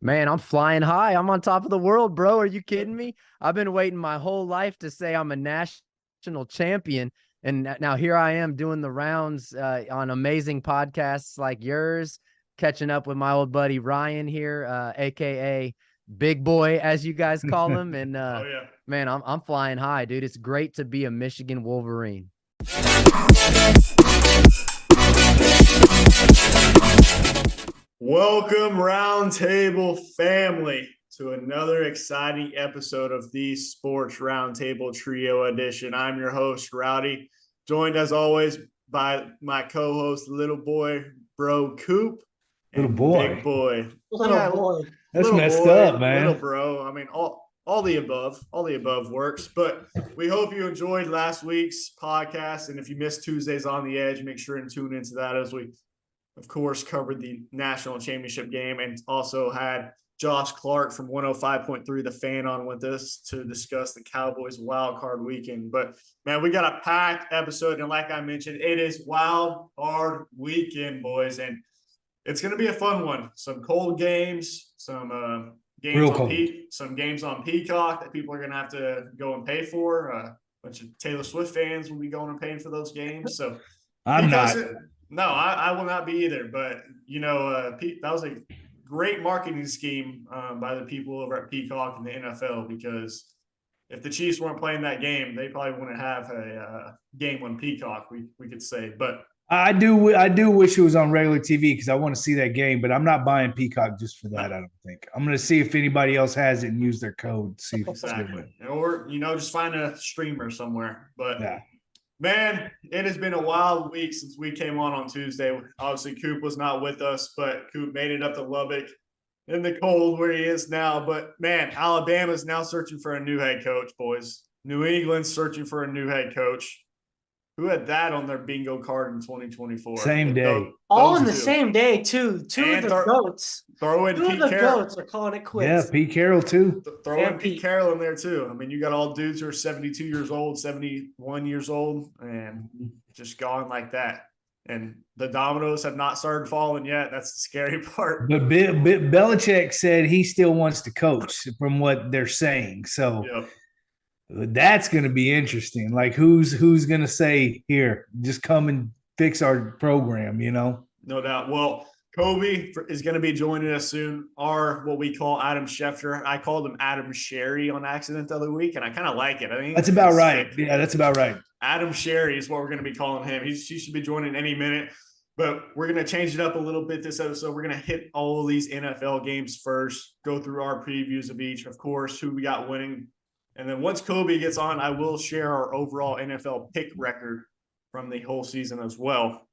Man, I'm flying high. I'm on top of the world, bro. Are you kidding me? I've been waiting my whole life to say I'm a national champion. And now here I am doing the rounds on amazing podcasts like yours, catching up with my old buddy Ryan here, aka Big Boy, as you guys call him. And Oh yeah, man, I'm flying high, dude. It's great to be a Michigan Wolverine. welcome RoundTable family to another exciting episode of the Sports Roundtable Trio Edition. I'm your host Rowdy, joined as always by my co-host Little Boy Bro Coop and Little boy. Big Boy. Little boy. That's Little messed boy, up, man. Little bro. I mean, all the above works. But we hope you enjoyed last week's podcast. And if you missed Tuesdays on the Edge, make sure and tune into that as we, of course, covered the national championship game and also had Josh Clark from 105.3 The Fan on with us to discuss the Cowboys wild card weekend. But man, we got a packed episode, and like I mentioned, it is wild card weekend, boys, and it's going to be a fun one. Some cold games, some games on Peacock that people are going to have to go and pay for. A bunch of Taylor Swift fans will be going and paying for those games. So I'm not. I will not be either. But that was a great marketing scheme by the people over at Peacock and the NFL, because if the Chiefs weren't playing that game, they probably wouldn't have a game on Peacock, we could say. But I do wish it was on regular TV because I want to see that game, but I'm not buying Peacock just for that. I don't think. I'm going to see if anybody else has it and use their code. See if exactly. Or just find a streamer somewhere. But yeah. Man, it has been a wild week since we came on Tuesday. Obviously, Coop was not with us, but Coop made it up to Lubbock in the cold where he is now. But, man, Alabama's now searching for a new head coach, boys. New England's searching for a new head coach. Who had that on their bingo card in 2024? Same day. All in the same day, too. Two And of the goats. Throw in Two Pete of the Carroll. goats are calling it quits. Yeah, Pete Carroll, too. Throw in Pete Carroll in there, too. I mean, you got all dudes who are 72 years old, 71 years old, and just gone like that. And the dominoes have not started falling yet. That's the scary part. But Belichick said he still wants to coach from what they're saying. So Yep. That's going to be interesting. Like who's going to say, here, just come and fix our program, No doubt. Well, Kobe is going to be joining us soon. What we call Adam Schefter. I called him Adam Sherry on accident the other week, and I kind of like it. I think that's about right. Yeah, that's about right. Adam Sherry is what we're going to be calling him. He should be joining any minute, but we're going to change it up a little bit this episode. We're going to hit all of these NFL games first, go through our previews of each, of course, who we got winning. And then once Kobe gets on, I will share our overall NFL pick record from the whole season as well.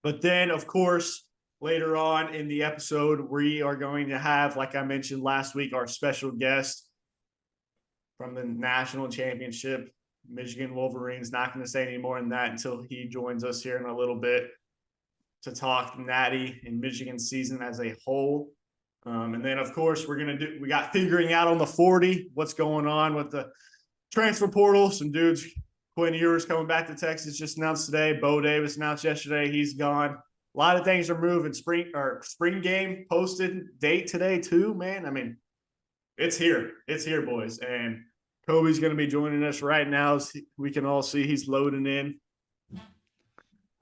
But then, of course, later on in the episode, we are going to have, like I mentioned last week, our special guest from the national championship, Michigan Wolverines. Not going to say any more than that until he joins us here in a little bit to talk Natty and Michigan season as a whole. And then, of course, we got figuring out on the 40, what's going on with the transfer portal. Some dudes, Quinn Ewers coming back to Texas, just announced today. Bo Davis announced yesterday he's gone. A lot of things are moving. Spring game posted date today too, man. I mean, it's here. It's here, boys. And Kobe's going to be joining us right now. As we can all see he's loading in.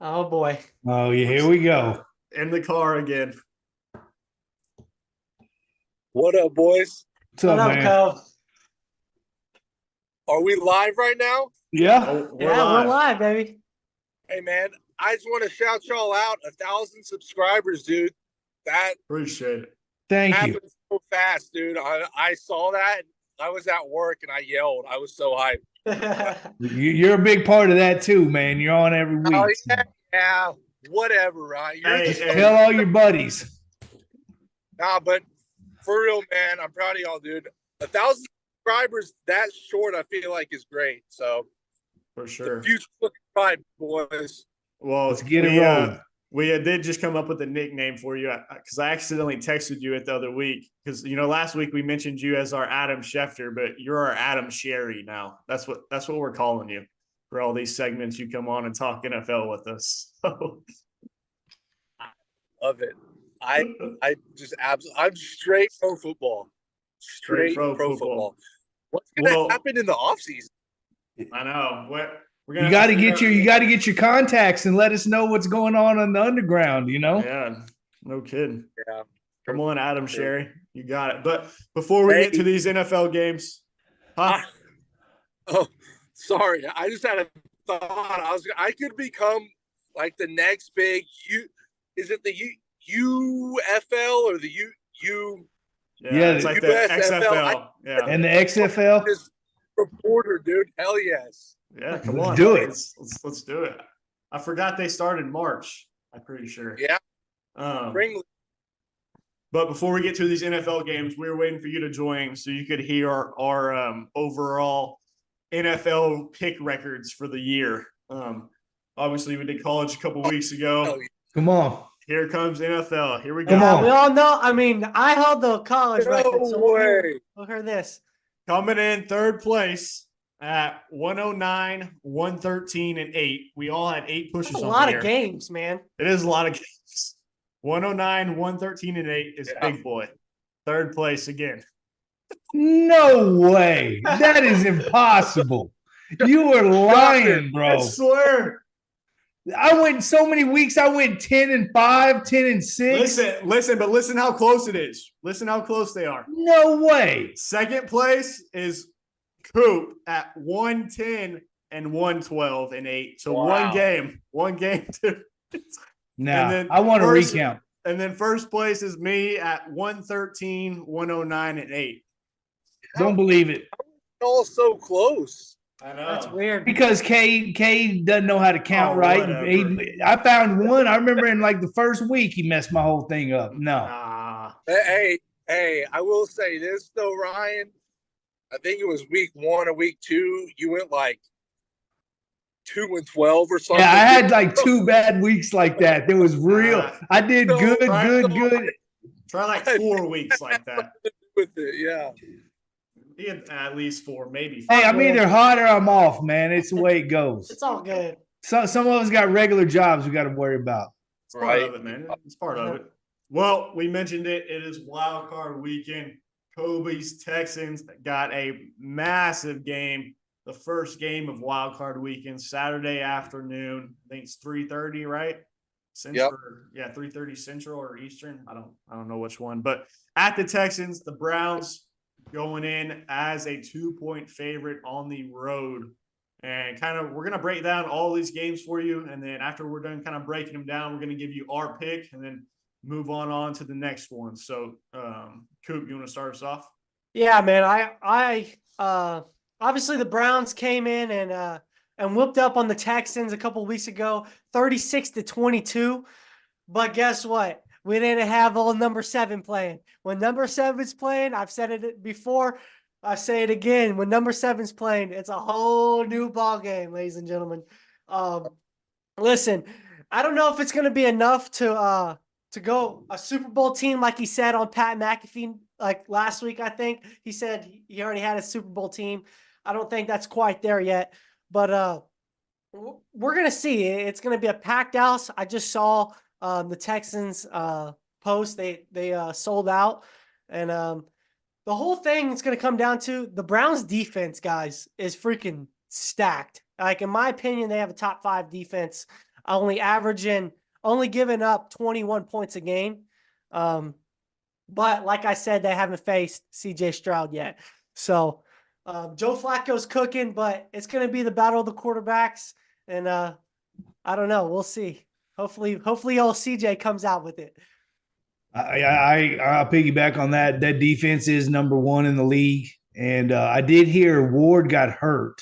Oh, boy. Oh, yeah, here we go. In the car again. What up, boys? What's up, man? Cole? Are we live right now? Yeah. We're live, baby. Hey, man, I just want to shout y'all out. 1,000 subscribers, dude. That Appreciate it. Thank you. happened so fast, dude. I saw that. I was at work, and I yelled. I was so hyped. You're a big part of that, too, man. You're on every week. Oh, yeah, whatever, right? Tell all your buddies. Nah, but for real, man, I'm proud of y'all, dude. 1,000 subscribers that short, I feel like, is great. So, for sure. The future's looking bright, boys. Well, let's get it rolling. We did just come up with a nickname for you because I accidentally texted you it the other week because, last week we mentioned you as our Adam Schefter, but you're our Adam Sherry now. That's what we're calling you for all these segments. You come on and talk NFL with us. Love it. I'm straight pro football. Straight pro football. What's gonna happen in the offseason? I know. We're You got to get your contacts and let us know what's going on the underground. Yeah, no kidding. Yeah. Come on, Adam Sherry. You got it. But before we get to these NFL games, oh, sorry. I just had a thought. I could become like the next big is it the UFL or the U Yeah, it's like the XFL. Yeah. And the XFL. This reporter, dude. Hell yes. Yeah, come Let's on. do it. Let's do it. I forgot they started March, I'm pretty sure. Yeah. But before we get to these NFL games, we were waiting for you to join so you could hear our overall NFL pick records for the year. Obviously, we did college a couple weeks ago. Come on. Here comes NFL. Here we go. Come on. We all know. I mean, I held the college record. So way. we'll hear this. Coming in third place at 109, 113, and 8. We all had 8 pushes. That's a lot of games, man. It is a lot of games. 109, 113, and 8 is Big Boy. Third place again. No way. That is impossible. You were lying, bro. I swear. I went so many weeks. I went 10-5, 10-6. Listen, but listen how close it is. Listen how close they are. No way. Second place is Coop at 110 and 112 and 8. So wow. one game too. Now I want to recount. And then first place is me at 113, 109, and 8. Don't believe it. All so close. I know. That's weird. Because K doesn't know how to count right. I found one. I remember in like the first week he messed my whole thing up. No. Hey, I will say this though, Ryan. I think it was week 1 or week 2. You went like 2-12 or something. Yeah, I had like 2 bad weeks like that. It was real. I did good. Try like 4 weeks like that. With it, yeah. He had at least 4, maybe 5. Hey, I'm either hot or I'm off, man. It's the way it goes. It's all good. Some of us got regular jobs we got to worry about. It's part of it, man. It's part of it. Well, we mentioned it. It is wild card weekend. Kobe's Texans got a massive game. The first game of wild card weekend, Saturday afternoon. I think it's 3:30, right? Central. Yep. Yeah, 3:30 Central or Eastern. I don't know which one. But at the Texans, the Browns going in as a 2-point favorite on the road. And we're going to break down all these games for you. And then after we're done kind of breaking them down, we're going to give you our pick and then move on to the next one. So, Coop, you want to start us off? Yeah, man. I obviously the Browns came in and whooped up on the Texans a couple weeks ago, 36-22. But guess what? We didn't have old number 7 playing. When number 7's playing, I've said it before, I say it again. When number 7's playing, it's a whole new ball game, ladies and gentlemen. Listen, I don't know if it's going to be enough to go a Super Bowl team like he said on Pat McAfee like last week. I think he said he already had a Super Bowl team. I don't think that's quite there yet, but we're going to see. It's going to be a packed house. I just saw the Texans post. They sold out, and the whole thing is going to come down to the Browns defense, guys, is freaking stacked. Like, in my opinion, they have a top 5 defense, only giving up 21 points a game. But like I said, they haven't faced CJ Stroud yet. So Joe Flacco's cooking, but it's going to be the battle of the quarterbacks. And I don't know. We'll see. Hopefully old CJ comes out with it. I'll piggyback on that. That defense is number 1 in the league. And I did hear Ward got hurt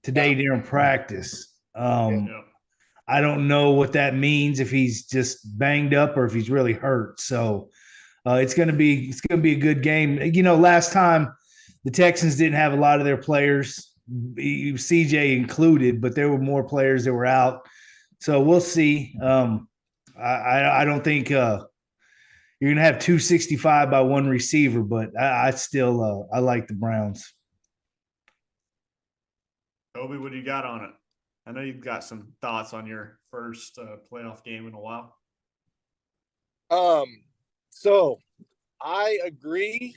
today during practice. I don't know what that means, if he's just banged up or if he's really hurt. So it's going to be a good game. You know, last time the Texans didn't have a lot of their players, CJ included, but there were more players that were out. So we'll see. I don't think you're going to have 265 by one receiver, but I still I like the Browns. Kobe, what do you got on it? I know you've got some thoughts on your first playoff game in a while. So I agree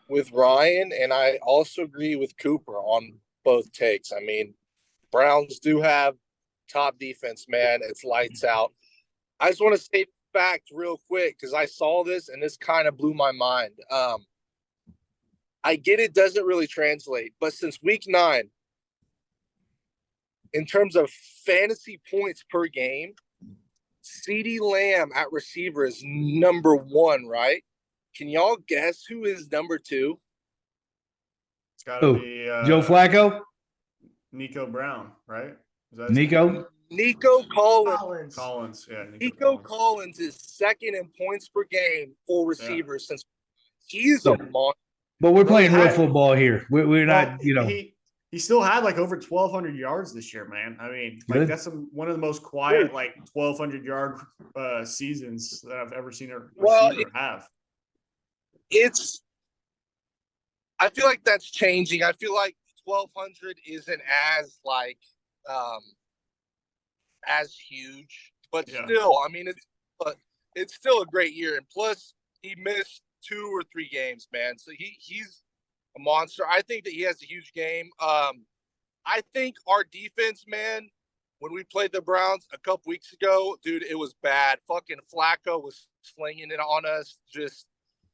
with Ryan, and I also agree with Cooper on both takes. I mean, Browns do have top defense, man. It's lights out. I just want to state fact real quick because I saw this and this kind of blew my mind. I get it doesn't really translate, but since week 9, in terms of fantasy points per game, CeeDee Lamb at receiver is number 1, right? Can y'all guess who is number 2? It's got to be Joe Flacco? Nico Brown, right? Is that Nico? Nico Collins. Collins, yeah. Nico Collins is second in points per game for receivers since he's a monster. But we're playing real football here. We're not, He still had like over 1,200 yards this year, man. I mean, like that's one of the most quiet, like 1,200 yard seasons that I've ever seen a receiver have. I feel like that's changing. I feel like 1,200 isn't as like as huge, but still, I mean, it's still a great year. And plus, he missed 2 or 3 games, man. So he's a monster. I think that he has a huge game. I think our defense, man, when we played the Browns a couple weeks ago, dude, it was bad. Fucking Flacco was slinging it on us. Just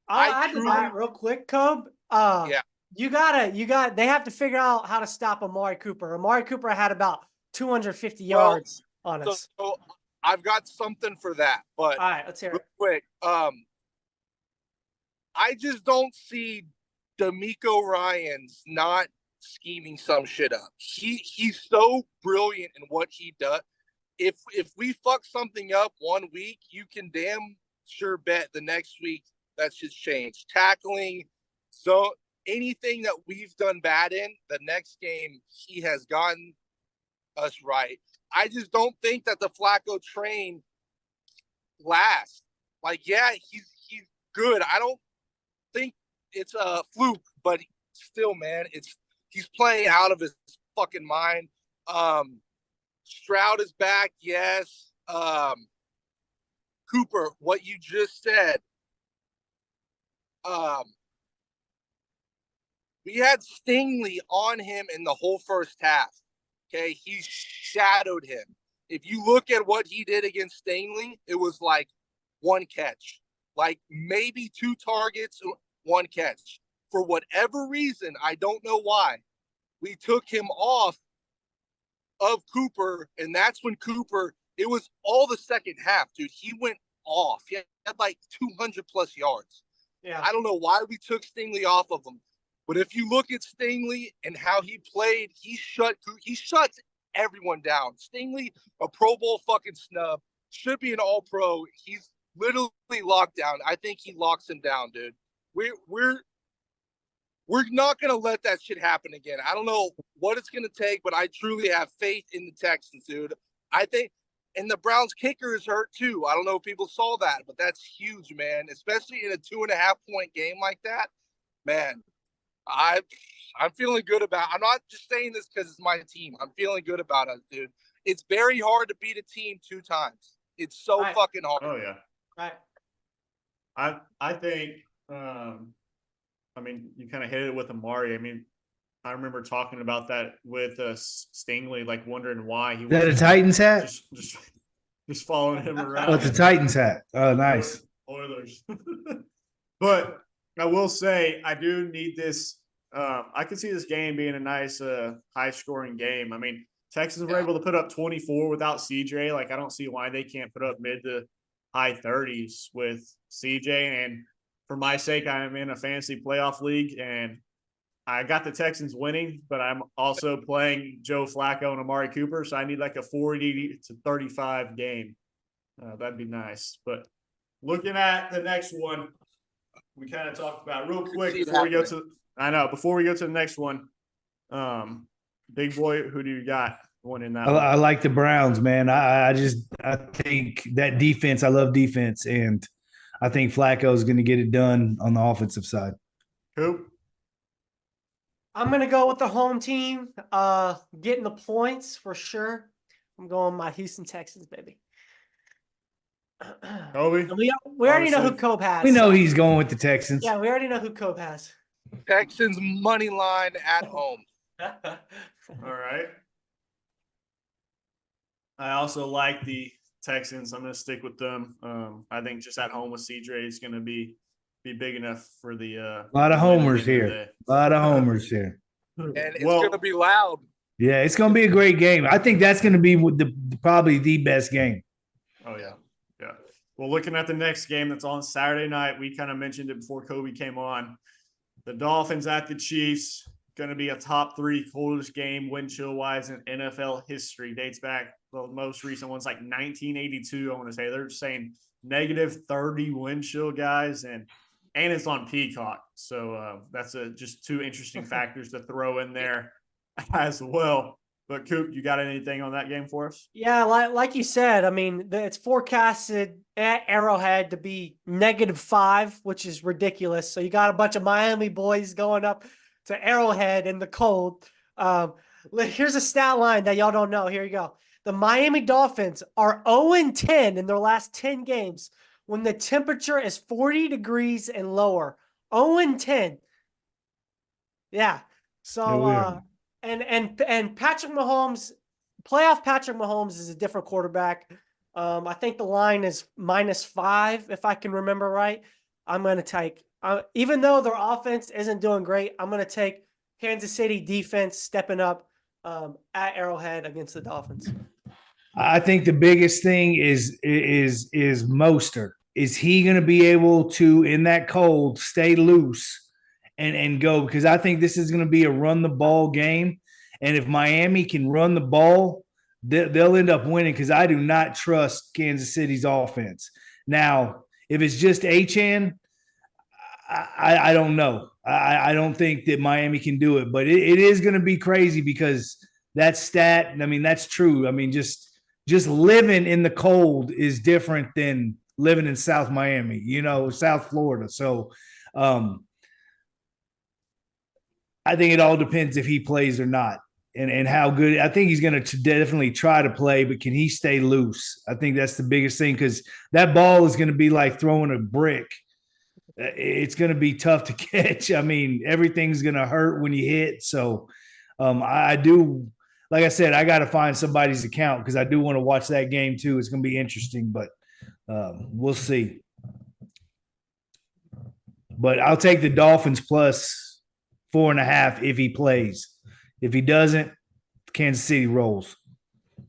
I'll add to that real quick, Cobb. They have to figure out how to stop Amari Cooper. Amari Cooper had about 250 yards on us. So I've got something for that, but all right, let's hear it. Quick. I just don't see D'Amico Ryans not scheming some shit up. He's so brilliant in what he does. If we fuck something up one week, you can damn sure bet the next week that's just changed. Tackling, so anything that we've done bad in, the next game he has gotten us right. I just don't think that the Flacco train lasts. Like, yeah, he's good. I don't think it's a fluke, but still, man, he's playing out of his fucking mind. Stroud is back, yes. Cooper, what you just said. We had Stingley on him in the whole first half. Okay, he shadowed him. If you look at what he did against Stingley, it was like 1 catch, like maybe 2 targets, 1 catch. For whatever reason, I don't know why, we took him off of Cooper, and that's when Cooper, it was all the second half, dude. He went off. He had like 200 plus yards. Yeah. I don't know why we took Stingley off of him. But if you look at Stingley and how he played, he shuts everyone down. Stingley, a Pro Bowl fucking snub, should be an All-Pro. He's literally locked down. I think he locks him down, dude. We're not gonna let that shit happen again. I don't know what it's gonna take, but I truly have faith in the Texans, dude. I think, and the Browns kicker is hurt too. I don't know if people saw that, but that's huge, man. Especially in a 2.5-point game like that, man. I'm feeling good about. I'm not just saying this because it's my team. I'm feeling good about us, dude. It's very hard to beat a team 2 times. It's so fucking hard. Oh yeah. Right. I think. I mean, you kind of hit it with Amari. I mean, I remember talking about that with Stingley, like wondering why he was that a Titans hat. Just following him around. Oh, it's a Titans hat. Oh, nice. Oilers. But I will say, I do need this. I could see this game being a nice, high-scoring game. I mean, Texans were able to put up 24 without CJ. Like, I don't see why they can't put up mid to high 30s with CJ. And for my sake, I'm in a fantasy playoff league, and I got the Texans winning, but I'm also playing Joe Flacco and Amari Cooper, so I need like a 40 to 35 game. That'd be nice. But looking at the next one, we kind of talked about real quick before we go to the next one. Big boy, who do you got winning that? I like the Browns, man. I think that defense. I love defense, and I think Flacco is going to get it done on the offensive side. Who? I'm going to go with the home team, getting the points for sure. I'm going my Houston Texans, baby. Kobe? We already know who Obviously. Cope has. We know so- he's going with the Texans. Yeah, we already know who Cope has. Texans money line at home. All right. I also like the Texans. I'm going to stick with them. I think just at home with CJ is going to be big enough for the A lot of the win at the homers end of the here. day. A lot of homers here. And it's Well- going to be loud. Yeah, it's going to be a great game. I think that's going to be probably the best game. Oh, yeah. Yeah. Well, looking at the next game that's on Saturday night, we kind of mentioned it before Kobe came on. The Dolphins at the Chiefs, going to be a top 3 coldest game wind chill wise in NFL history. Dates back, the most recent one's like 1982, I want to say. They're saying -30 wind chill, guys, and it's on Peacock. So that's just 2 interesting factors to throw in there as well. But Coop, you got anything on that game for us? Yeah, like you said, I mean, it's forecasted at Arrowhead to be -5, which is ridiculous. So you got a bunch of Miami boys going up to Arrowhead in the cold. Here's a stat line that y'all don't know. Here you go. The Miami Dolphins are 0-10 in their last 10 games when the temperature is 40 degrees and lower. 0-10. Yeah. So and Patrick Mahomes, playoff Patrick Mahomes is a different quarterback. I think the line is -5, if I can remember right. I'm going to take, even though their offense isn't doing great, I'm going to take Kansas City defense stepping up at Arrowhead against the Dolphins. I think the biggest thing is Mostert. Is he going to be able to, in that cold, stay loose and go? Because I think this is going to be a run the ball game. And if Miami can run the ball, they'll end up winning, because I do not trust Kansas City's offense. Now, if it's just Achane, I don't know. I don't think that Miami can do it, but it is going to be crazy, because that stat, I mean, that's true. I mean, just living in the cold is different than living in South Miami, South Florida. So I think it all depends if he plays or not, and how good. I think he's going to definitely try to play, but can he stay loose? I think that's the biggest thing, because that ball is going to be like throwing a brick. It's going to be tough to catch. I mean, everything's going to hurt when you hit. So I do, like I said, I got to find somebody's account, because I do want to watch that game too. It's going to be interesting, but we'll see. But I'll take the Dolphins plus 4.5 if he plays. If he doesn't, Kansas City rolls.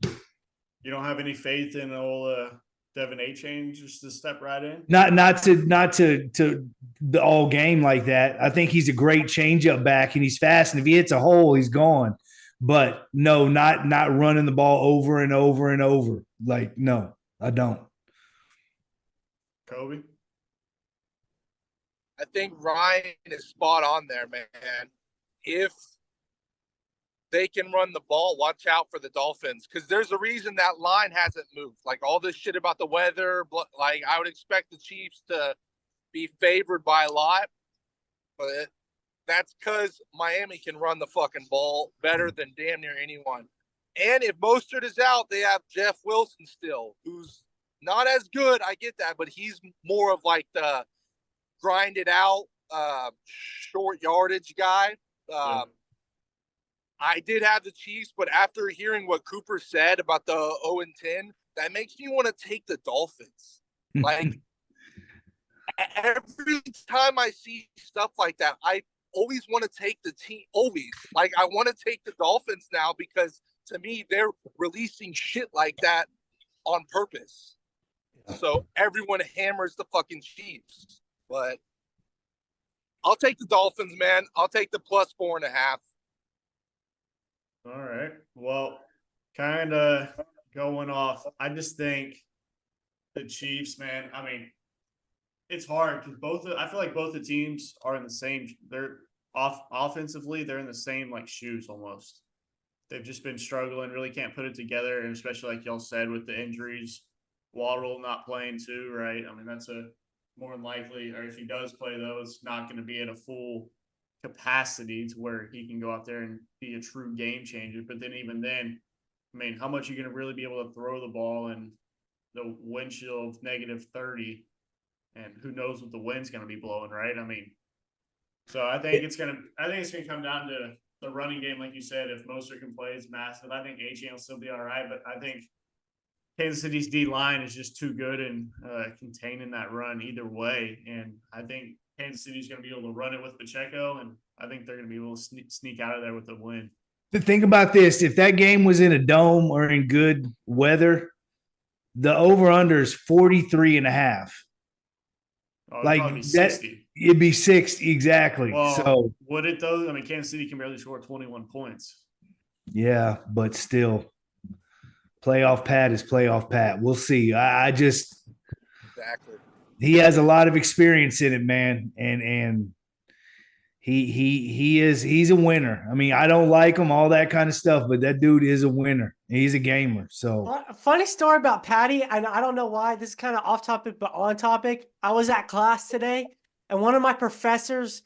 You don't have any faith in old Devin Achane just to step right in? Not to the all game like that. I think he's a great changeup back, and he's fast. And if he hits a hole, he's gone. But no, not running the ball over and over and over. Like, no, I don't. Kobe? I think Ryan is spot on there, man. If they can run the ball, watch out for the Dolphins, because there's a reason that line hasn't moved. Like, all this shit about the weather, like, I would expect the Chiefs to be favored by a lot, but that's because Miami can run the fucking ball better than damn near anyone. And if Mostert is out, they have Jeff Wilson still, who's not as good. I get that, but he's more of like the grinded out, short yardage guy. I did have the Chiefs, but after hearing what Cooper said about the 0-10, that makes me want to take the Dolphins. Like, every time I see stuff like that, I always want to take the team. Always. Like, I want to take the Dolphins now, because to me, they're releasing shit like that on purpose. So everyone hammers the fucking Chiefs. But I'll take the Dolphins, man. I'll take the plus 4.5. All right. Well, kind of going off, I just think the Chiefs, man, I mean, it's hard because I feel like both the teams are in the same, they're offensively, they're in the same like shoes almost. They've just been struggling, really can't put it together. And especially like y'all said with the injuries, Waddle not playing too, right? I mean, that's a more than likely, or if he does play though, it's not going to be at a full capacity to where he can go out there and be a true game changer. But then even then, I mean, how much are you going to really be able to throw the ball? And the wind chill of -30, and who knows what the wind's going to be blowing, right? I mean, so I think it's going to come down to the running game, like you said. If Mostert can play, it's massive. I think Achane will still be all right, but I think Kansas City's D line is just too good in containing that run either way, and I think Kansas City's going to be able to run it with Pacheco, and I think they're going to be able to sneak out of there with a win. Think about this. If that game was in a dome or in good weather, the over-under is 43.5. Oh, Like probably that, 60. it'd be 60 exactly. Well, so would it though? I mean, Kansas City can barely score 21 points. yeah, but still, playoff Pat is playoff Pat. We'll see. I just Exactly. he has a lot of experience in it, man, and he's a winner. I mean, I don't like him, all that kind of stuff, but that dude is a winner. He's a gamer. So Funny story about Patty, and I don't know why this is kind of off topic, but on topic. I was at class today, and one of my professors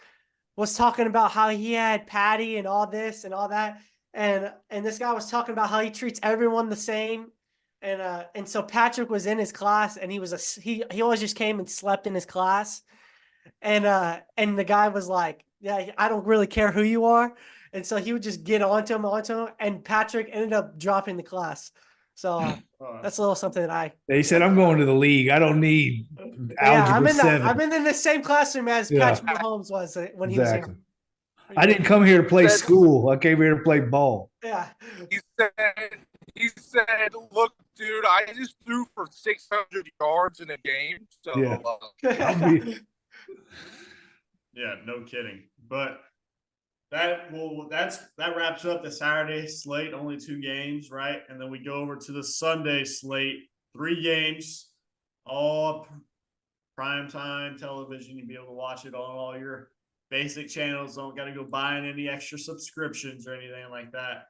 was talking about how he had Patty and all this and all that, and this guy was talking about how he treats everyone the same, and so Patrick was in his class, and he always just came and slept in his class, and the guy was like, yeah, I don't really care who you are. And so he would just get onto him, and Patrick ended up dropping the class. So that's a little something that they said, I'm going to the league. I don't need algebra 7. I'm in the same classroom as Patrick Mahomes was when he was here. I didn't come here to play school. I came here to play ball. Yeah. He said, look, dude, I just threw for 600 yards in a game. So yeah, no kidding. But that wraps up the Saturday slate, only 2 games, right? And then we go over to the Sunday slate, 3 games, all primetime television. You'll be able to watch it on all your basic channels. Don't got to go buying any extra subscriptions or anything like that.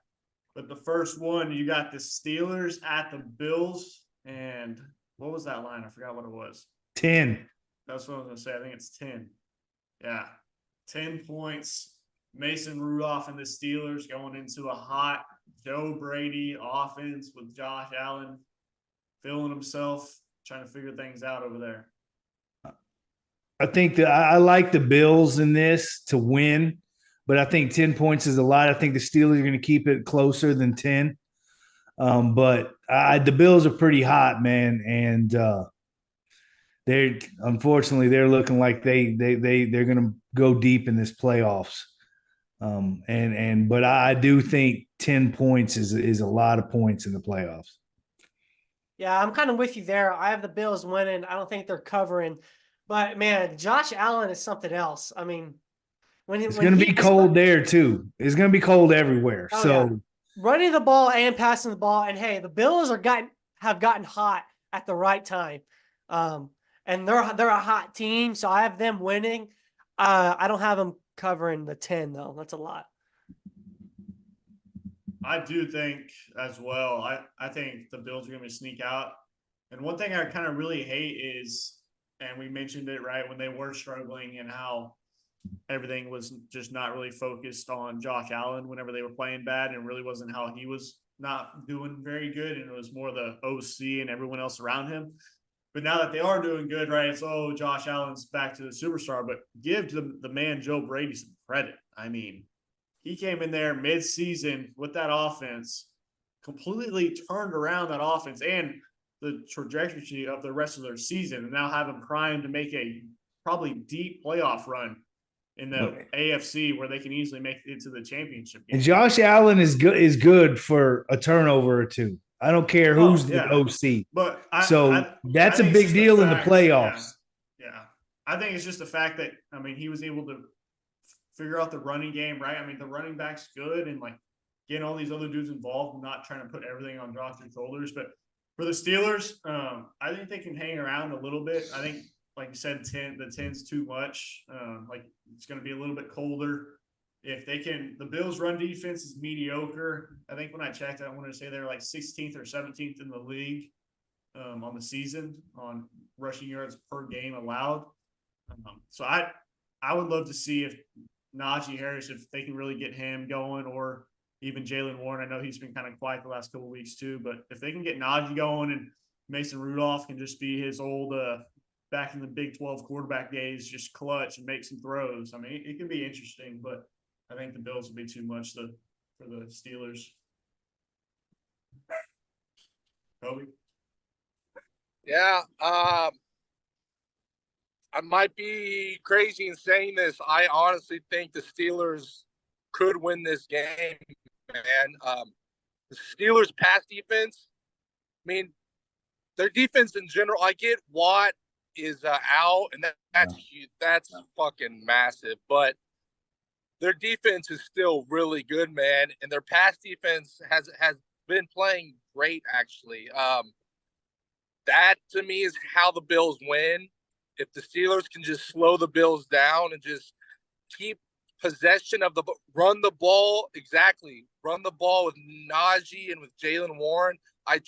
But the first one, you got the Steelers at the Bills. And what was that line? I forgot what it was. 10. That's what I was going to say. I think it's 10. Yeah, 10 points. Mason Rudolph and the Steelers going into a hot Joe Brady offense with Josh Allen feeling himself, trying to figure things out over there. I think that I like the Bills in this to win, but I think 10 points is a lot. I think the Steelers are going to keep it closer than 10. But the Bills are pretty hot, man, and they're looking like they're going to go deep in this playoffs. But I do think 10 points is a lot of points in the playoffs. Yeah, I'm kind of with you there. I have the Bills winning. I don't think they're covering. But, man, Josh Allen is something else. I mean, it's going to be cold there, too. It's going to be cold everywhere. Yeah. Running the ball and passing the ball. And, hey, the Bills have gotten hot at the right time. And they're a hot team, so I have them winning. I don't have them covering the 10, though. That's a lot. I do think as well. I think the Bills are going to sneak out. And one thing I kind of really hate is, and we mentioned it, right, when they were struggling and how everything was just not really focused on Josh Allen whenever they were playing bad, and really wasn't how he was not doing very good, and it was more the OC and everyone else around him. But now that they are doing good, right, it's, Josh Allen's back to the superstar. But give to the man Joe Brady some credit. I mean, he came in there mid-season with that offense, completely turned around that offense and the trajectory of the rest of their season, and now have them primed to make a probably deep playoff run in the AFC where they can easily make it to the championship game. And Josh Allen is good for a turnover or two. I don't care who's the OC. But that's a big deal in the playoffs. Yeah. I think it's just the fact that, I mean, he was able to figure out the running game, right? I mean, the running back's good, and like getting all these other dudes involved and not trying to put everything on Josh's shoulders. But for the Steelers, I think they can hang around a little bit. I think, like you said, the 10's too much. Like it's going to be a little bit colder. If they can, the Bills' run defense is mediocre. I think when I checked, I wanted to say they're like 16th or 17th in the league on the season on rushing yards per game allowed. So I would love to see if Najee Harris, if they can really get him going, or even Jaylen Warren. I know he's been kind of quiet the last couple of weeks too, but if they can get Najee going and Mason Rudolph can just be his old back in the Big 12 quarterback days, just clutch and make some throws. I mean, it can be interesting, but I think the Bills will be too much for the Steelers. Kobe? Yeah, I might be crazy in saying this. I honestly think the Steelers could win this game, man. The Steelers' pass defense, I mean, their defense in general, I get Watt is out, and that's huge. That's fucking massive. But their defense is still really good, man, and their pass defense has been playing great, actually. That to me is how the Bills win. If the Steelers can just slow the Bills down and just keep possession of run the ball with Najee and with Jalen Warren. I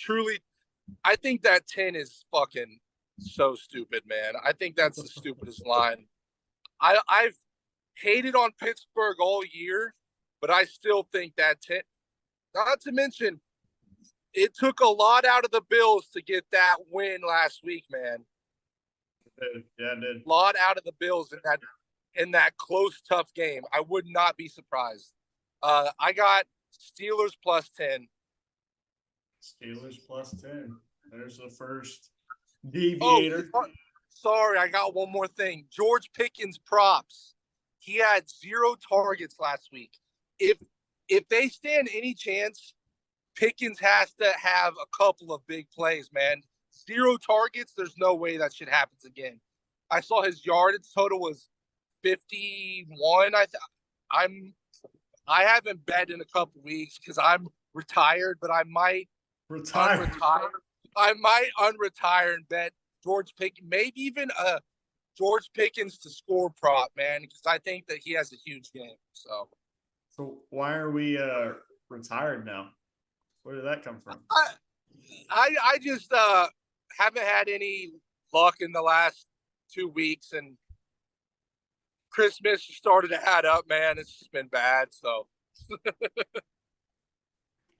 think that 10 is fucking so stupid, man. I think that's the stupidest line. I've hated on Pittsburgh all year, but I still think that 10, not to mention, it took a lot out of the Bills to get that win last week, man. Yeah, it did. A lot out of the Bills in that close, tough game. I would not be surprised. I got Steelers plus 10. Steelers plus 10. There's the first deviator. Oh, sorry, I got one more thing. George Pickens props. He had 0 targets last week. If they stand any chance, Pickens has to have a couple of big plays, man. 0 targets, there's no way that shit happens again. I saw his yardage total was 51. I haven't bet in a couple weeks because I'm retired, but I might unretire. I might unretire and bet George Pickens, maybe even George Pickens to score prop, man, because I think that he has a huge game. So why are we retired now? Where did that come from? I just haven't had any luck in the last 2 weeks, and Christmas started to add up, man. It's just been bad. So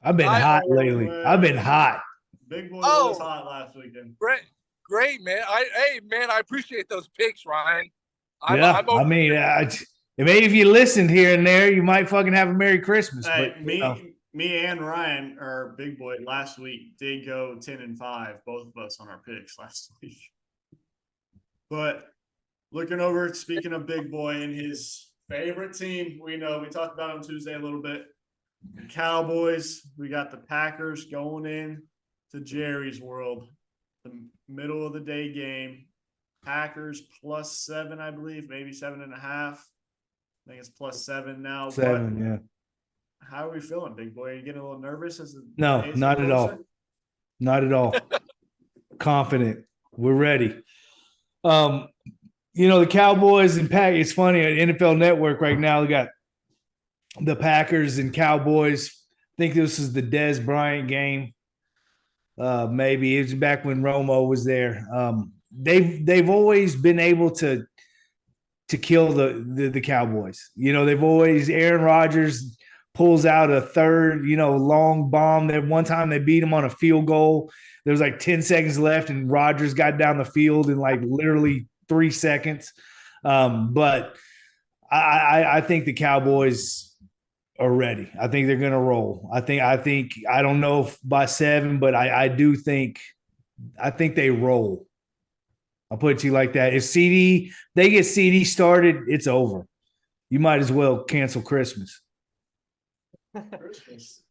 I've been hot lately. I've been hot. Big boy was hot last weekend. Great, man. I appreciate those picks, Ryan. Maybe if you listened here and there, you might fucking have a Merry Christmas. Hey, me and Ryan, our big boy, last week did go 10-5, both of us on our picks last week. But looking over, speaking of big boy and his favorite team, we talked about on Tuesday a little bit. The Cowboys, we got the Packers going in to Jerry's world, the middle of the day game. Packers plus 7, I believe, maybe 7.5. I think it's plus 7 now. 7, yeah. How are we feeling, big boy? Are you getting a little nervous? No, not at all. Not at all. Confident. We're ready. The Cowboys and Packers, it's funny, at NFL Network right now, we got the Packers and Cowboys. I think this is the Dez Bryant game. Maybe it was back when Romo was there. They've always been able to kill the Cowboys. They've always, Aaron Rodgers pulls out a third, long bomb. That one time they beat him on a field goal. There was like 10 seconds left, and Rodgers got down the field in like literally 3 seconds. But I think the Cowboys are ready. I think they're going to roll. I don't know if by 7, but I think they roll. I'll put it to you like that. If they get CD started, it's over. You might as well cancel Christmas.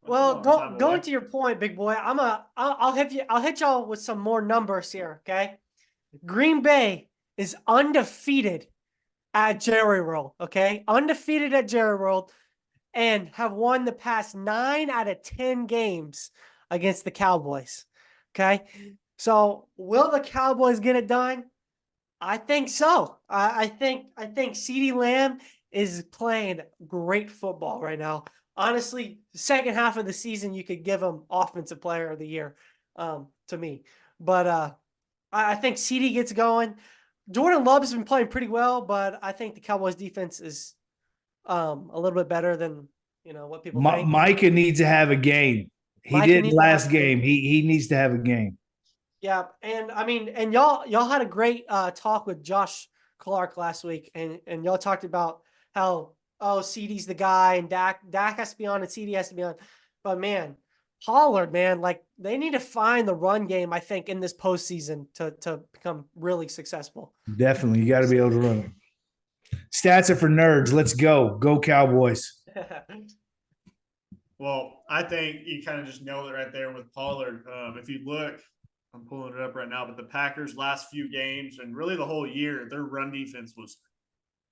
Well, going to your point, big boy, I'll hit y'all with some more numbers here, okay? Green Bay is undefeated at Jerry World, okay? Undefeated at Jerry World, and have won the past 9 out of 10 games against the Cowboys, okay? So will the Cowboys get it done? I think so. I think CeeDee Lamb is playing great football right now. Honestly, the second half of the season, you could give him Offensive Player of the Year, to me. But I think CeeDee gets going. Jordan Love's been playing pretty well, but I think the Cowboys defense is a little bit better than what people think. Micah needs to have a game. He did last game. He needs to have a game. Yeah, and I mean, and y'all had a great talk with Josh Clark last week, and y'all talked about how CD's the guy, and Dak has to be on, and CD has to be on. But man, Pollard, man, like they need to find the run game, I think, in this postseason to become really successful. Definitely, you got to be able to run it. Stats are for nerds. Let's go. Go Cowboys. Well, I think you kind of just nailed it right there with Pollard. If you look, I'm pulling it up right now, but the Packers' last few games and really the whole year, their run defense was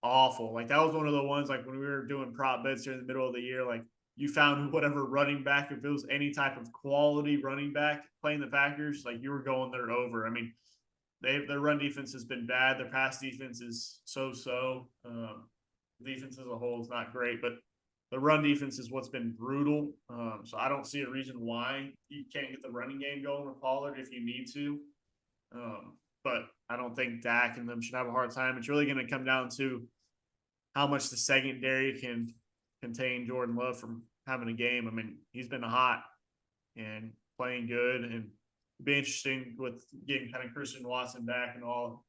awful. Like that was one of the ones like when we were doing prop bets here in the middle of the year, like you found whatever running back, if it was any type of quality running back playing the Packers, like you were going there over. I mean, their run defense has been bad. Their pass defense is so-so. Defense as a whole is not great, but the run defense is what's been brutal. So I don't see a reason why you can't get the running game going with Pollard if you need to. But I don't think Dak and them should have a hard time. It's really going to come down to how much the secondary can contain Jordan Love from having a game. I mean, he's been hot and playing good, and it'd be interesting with getting kind of Christian Watson back and all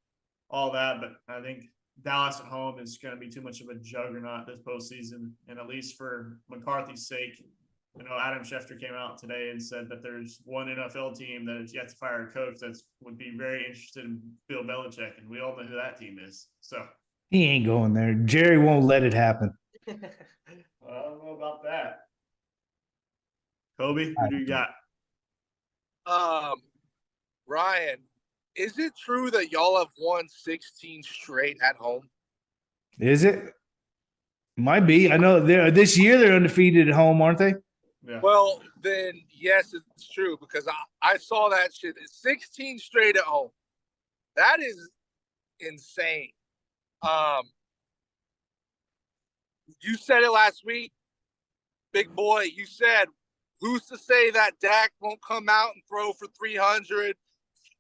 that. But I think Dallas at home is going to be too much of a juggernaut this postseason, and at least for McCarthy's sake. I know Adam Schefter came out today and said that there's one NFL team that has yet to fire a coach that would be very interested in Bill Belichick, and we all know who that team is. So he ain't going there. Jerry won't let it happen. I don't know about that. Kobe, who do you got? Ryan, is it true that y'all have won 16 straight at home? Is it? Might be. I know this year they're undefeated at home, aren't they? Yeah. Well, then yes, it's true because I saw that shit. 16 straight at home. That is insane. You said it last week, big boy. You said, who's to say that Dak won't come out and throw for 300,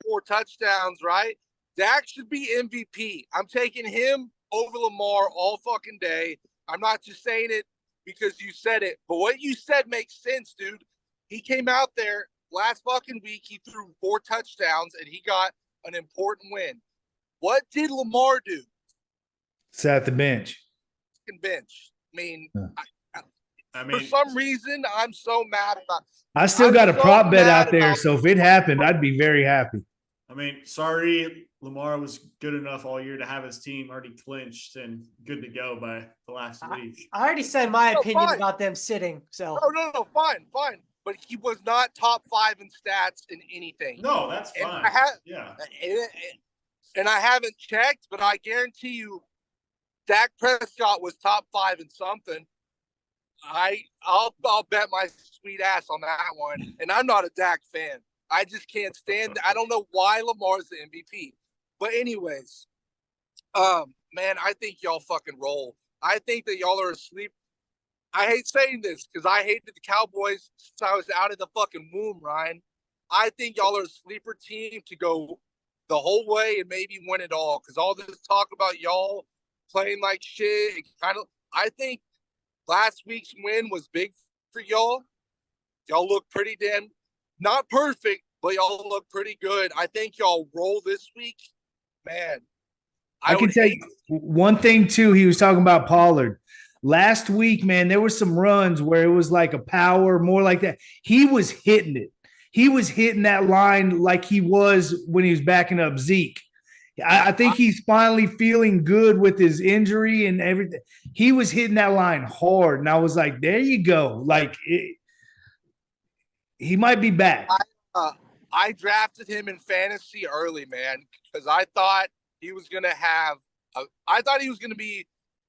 4 touchdowns, right? Dak should be MVP. I'm taking him over Lamar all fucking day. I'm not just saying it because you said it, but what you said makes sense, dude. He came out there last fucking week. He threw 4 touchdowns and he got an important win. What did Lamar do? Sat the bench. Bench. I mean, I mean, for some reason, I'm so mad about. I still got a prop bet out there, so if it happened, I'd be very happy. I mean, sorry, Lamar was good enough all year to have his team already clinched and good to go by the last week. I already said my opinion about them sitting. So no, fine. But he was not top 5 in stats in anything. No, that's fine. And I haven't checked, but I guarantee you, Dak Prescott was top 5 in something. I'll bet my sweet ass on that one. And I'm not a Dak fan. I just can't stand. I don't know why Lamar's the MVP. But anyways, man, I think y'all fucking roll. I think that y'all are asleep. I hate saying this because I hated the Cowboys since I was out of the fucking womb, Ryan. I think y'all are a sleeper team to go the whole way and maybe win it all. Because all this talk about y'all playing like shit, I think last week's win was big for y'all. Y'all look pretty damn, not perfect, but y'all look pretty good. I think y'all roll this week. Man, I can tell you one thing, too. He was talking about Pollard. Last week, man, there were some runs where it was like a power, more like that. He was hitting it. He was hitting that line like he was when he was backing up Zeke. I think he's finally feeling good with his injury and everything. He was hitting that line hard, and I was like, there you go. Like, he might be back. I drafted him in fantasy early, man, because I thought he was going to have I thought he was going to be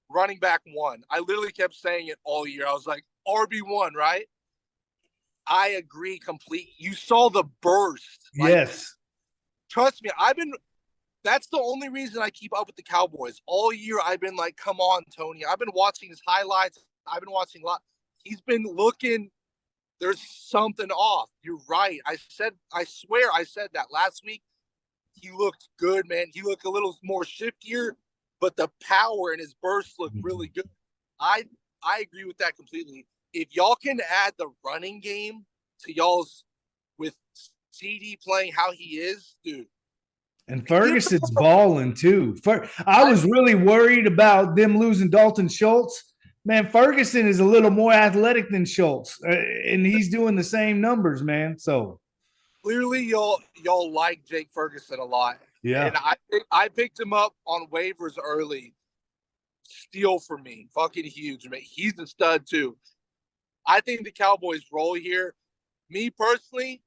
running back 1. I literally kept saying it all year. I was like, RB1, right? I agree completely. You saw the burst. Yes. Trust me, that's the only reason I keep up with the Cowboys. All year, I've been like, come on, Tony. I've been watching his highlights. I've been watching a lot. He's been looking. There's something off. You're right. I swear I said that last week. He looked good, man. He looked a little more shiftier, but the power and his burst looked really good. I agree with that completely. If y'all can add the running game to y'all's with CD playing how he is, dude. And Ferguson's balling too. I was really worried about them losing Dalton Schultz. Man, Ferguson is a little more athletic than Schultz, and he's doing the same numbers, man. So clearly, y'all like Jake Ferguson a lot. Yeah. And I picked him up on waivers early. Steal for me. Fucking huge, man. He's a stud too. I think the Cowboys roll here. Me personally,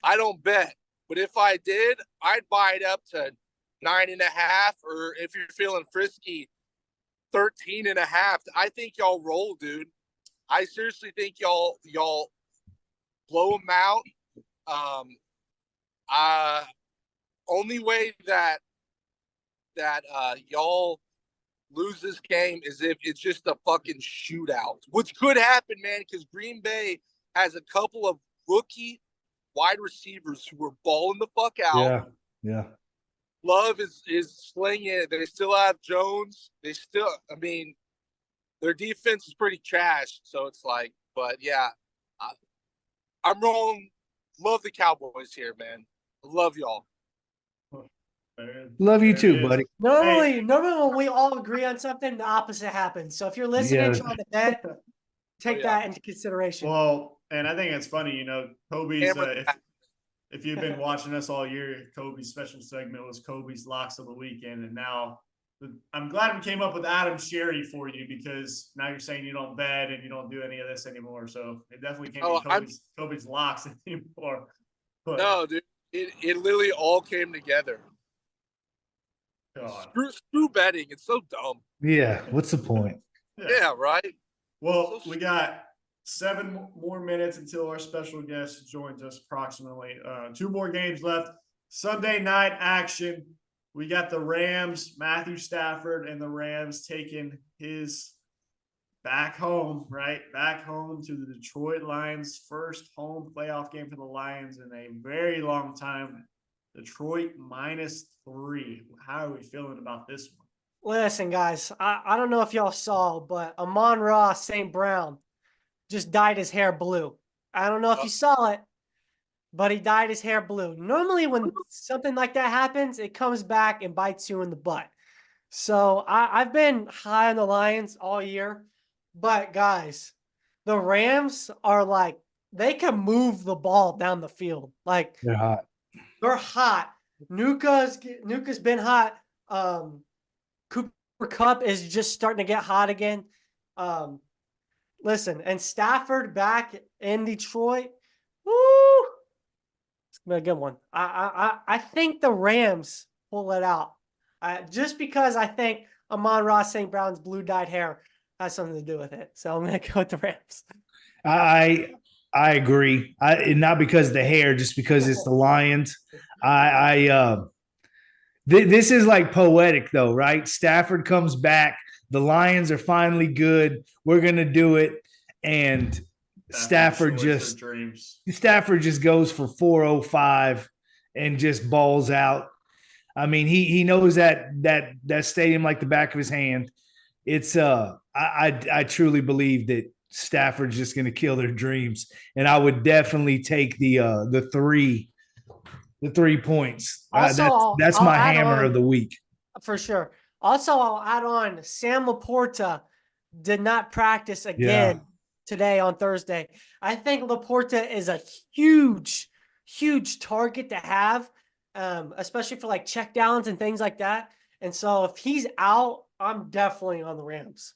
I don't bet. But if I did, I'd buy it up to 9.5, or if you're feeling frisky, 13.5. I think y'all roll, dude. I seriously think y'all blow them out. Only way that y'all lose this game is if it's just a fucking shootout, which could happen, man, because Green Bay has a couple of rookie wide receivers who were balling the fuck out. Yeah. Love is slinging it. They still have Jones. Their defense is pretty trash. So it's like, but yeah, I'm rolling. Love the Cowboys here, man. Love y'all. Love you too, buddy. Normally when we all agree on something, the opposite happens. So if you're listening, trying to bet, take that into consideration. Well, and I think it's funny, Kobe's, if you've been watching us all year, Kobe's special segment was Kobe's locks of the weekend. And now I'm glad we came up with Adam Sherry for you, because now you're saying you don't bet and you don't do any of this anymore. So it definitely can't be Kobe's locks anymore. But, no, dude, it literally all came together. Screw betting. It's so dumb. Yeah. What's the point? Yeah, right. Well, we got 7 more minutes until our special guest joins us, approximately. 2 more games left. Sunday night action. We got the Rams, Matthew Stafford, and the Rams taking his back home to the Detroit Lions. First home playoff game for the Lions in a very long time. Detroit -3. How are we feeling about this one? Listen, guys, I don't know if y'all saw, but Amon-Ra St. Brown just dyed his hair blue. I don't know if you saw it, but he dyed his hair blue. Normally when something like that happens, it comes back and bites you in the butt. So I've been high on the Lions all year, but guys, the Rams are like, they can move the ball down the field. Like, they're hot. They're hot. Nuka's been hot. Cooper Kupp is just starting to get hot again. Listen, and Stafford back in Detroit. Woo! It's gonna be a good one. I think the Rams pull it out. Just because I think Amon-Ra St. Brown's blue dyed hair has something to do with it. So I'm gonna go with the Rams. I agree. Not because of the hair, just because it's the Lions. This is like poetic though, right? Stafford comes back. The Lions are finally good. We're gonna do it, and Stafford just goes for 405 and just balls out. I mean, he knows that stadium like the back of his hand. It's I truly believe that Stafford's just going to kill their dreams, and I would definitely take the 3 points. Also, that's my hammer of the week for sure. Also, I'll add on, Sam Laporta did not practice again today on Thursday. I think Laporta is a huge target to have, especially for like check downs and things like that. And so if he's out, I'm definitely on the Rams.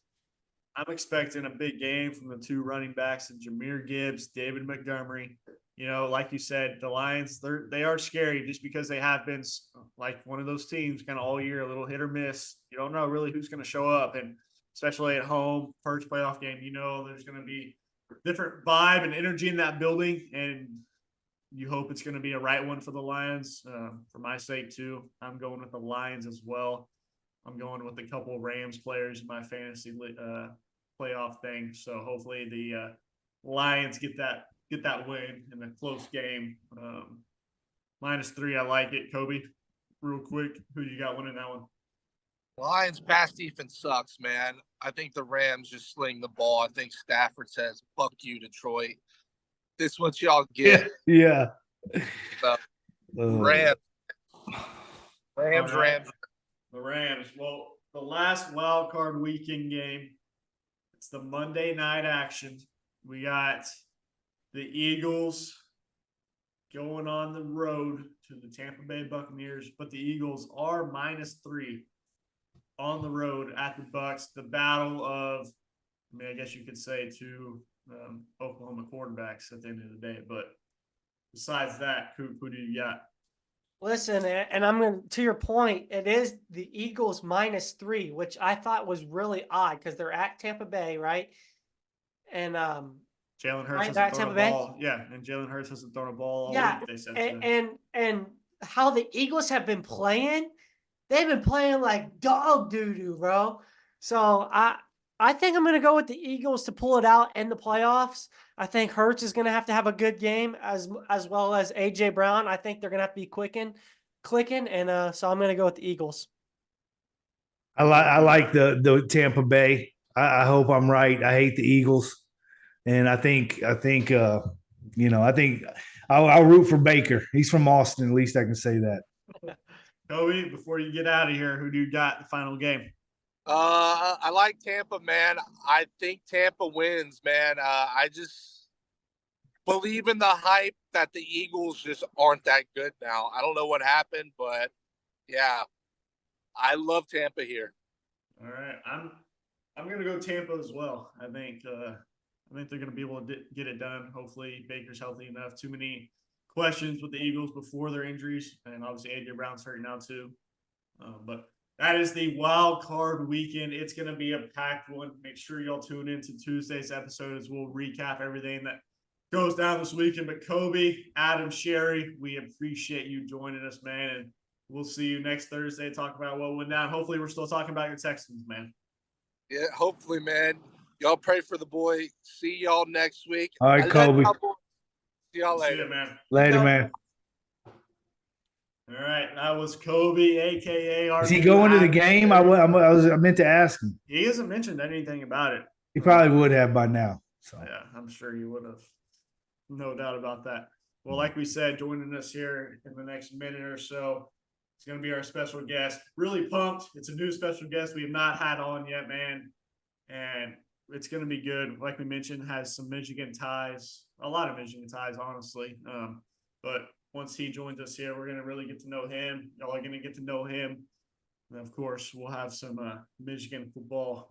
I'm expecting a big game from the 2 running backs, and Jahmyr Gibbs, David Montgomery. Like you said, the Lions, they are scary just because they have been like one of those teams kind of all year, a little hit or miss. You don't know really who's going to show up, and especially at home, first playoff game, there's going to be different vibe and energy in that building, and you hope it's going to be a right one for the Lions. For my sake too, I'm going with the Lions as well. I'm going with a couple of Rams players in my fantasy playoff thing. So hopefully the Lions get that win in a close game. -3, I like it. Kobe, real quick, who you got winning that one? Lions pass defense sucks, man. I think the Rams just sling the ball. I think Stafford says, "Fuck you, Detroit. This is what y'all get." Yeah. So, Uh, Rams. All right. Rams. The Rams. Well, the last wild card weekend game. It's the Monday night action. We got the Eagles going on the road to the Tampa Bay Buccaneers, but the Eagles are -3 on the road at the Bucs. The battle of, I mean, I guess you could say two Oklahoma quarterbacks at the end of the day. But besides that, who do you got? Listen, and I'm going to your point, it is the Eagles -3, which I thought was really odd because they're at Tampa Bay, right? And Jalen Hurts right, hasn't at thrown Tampa a Bay? ball. Yeah, and Jalen Hurts hasn't thrown a ball all Yeah, week, they said today. and how the Eagles have been playing, they've been playing like dog doo-doo, bro. So I think I'm going to go with the Eagles to pull it out in the playoffs. I think Hurts is going to have a good game as well as A.J. Brown. I think they're going to have to be clicking, and so I'm going to go with the Eagles. I like the Tampa Bay. I hope I'm right. I hate the Eagles, and I think I'll root for Baker. He's from Austin. At least I can say that. Kobe, before you get out of here, who do you got the final game? I like Tampa, man. I think Tampa wins, man. I just believe in the hype that the Eagles just aren't that good now. I don't know what happened, but yeah, I love Tampa here. All right, I'm gonna go Tampa as well. I think they're gonna be able to get it done. Hopefully, Baker's healthy enough. Too many questions with the Eagles before their injuries, and obviously AJ Brown's hurt now too. But that is the wild card weekend. It's going to be a packed one. Make sure y'all tune into Tuesday's episode as we'll recap everything that goes down this weekend. But Kobe, Adam, Sherry, we appreciate you joining us, man. And we'll see you next Thursday to talk about what went down. Hopefully, we're still talking about your Texans, man. Yeah, hopefully, man. Y'all pray for the boy. See y'all next week. All right, Kobe. See y'all See later. you, man. Later, man. All right, that was Kobe, aka. Is he going to the game? I meant to ask him. He hasn't mentioned anything about it. He probably would have by now. So yeah, I'm sure he would have. No doubt about that. Well, like we said, joining us here in the next minute or so, it's going to be our special guest. Really pumped. It's a new special guest we have not had on yet, man. And it's going to be good. Like we mentioned, has some Michigan ties, a lot of Michigan ties, honestly. But once he joins us here, we're going to really get to know him. Y'all are going to get to know him. And of course, we'll have some Michigan football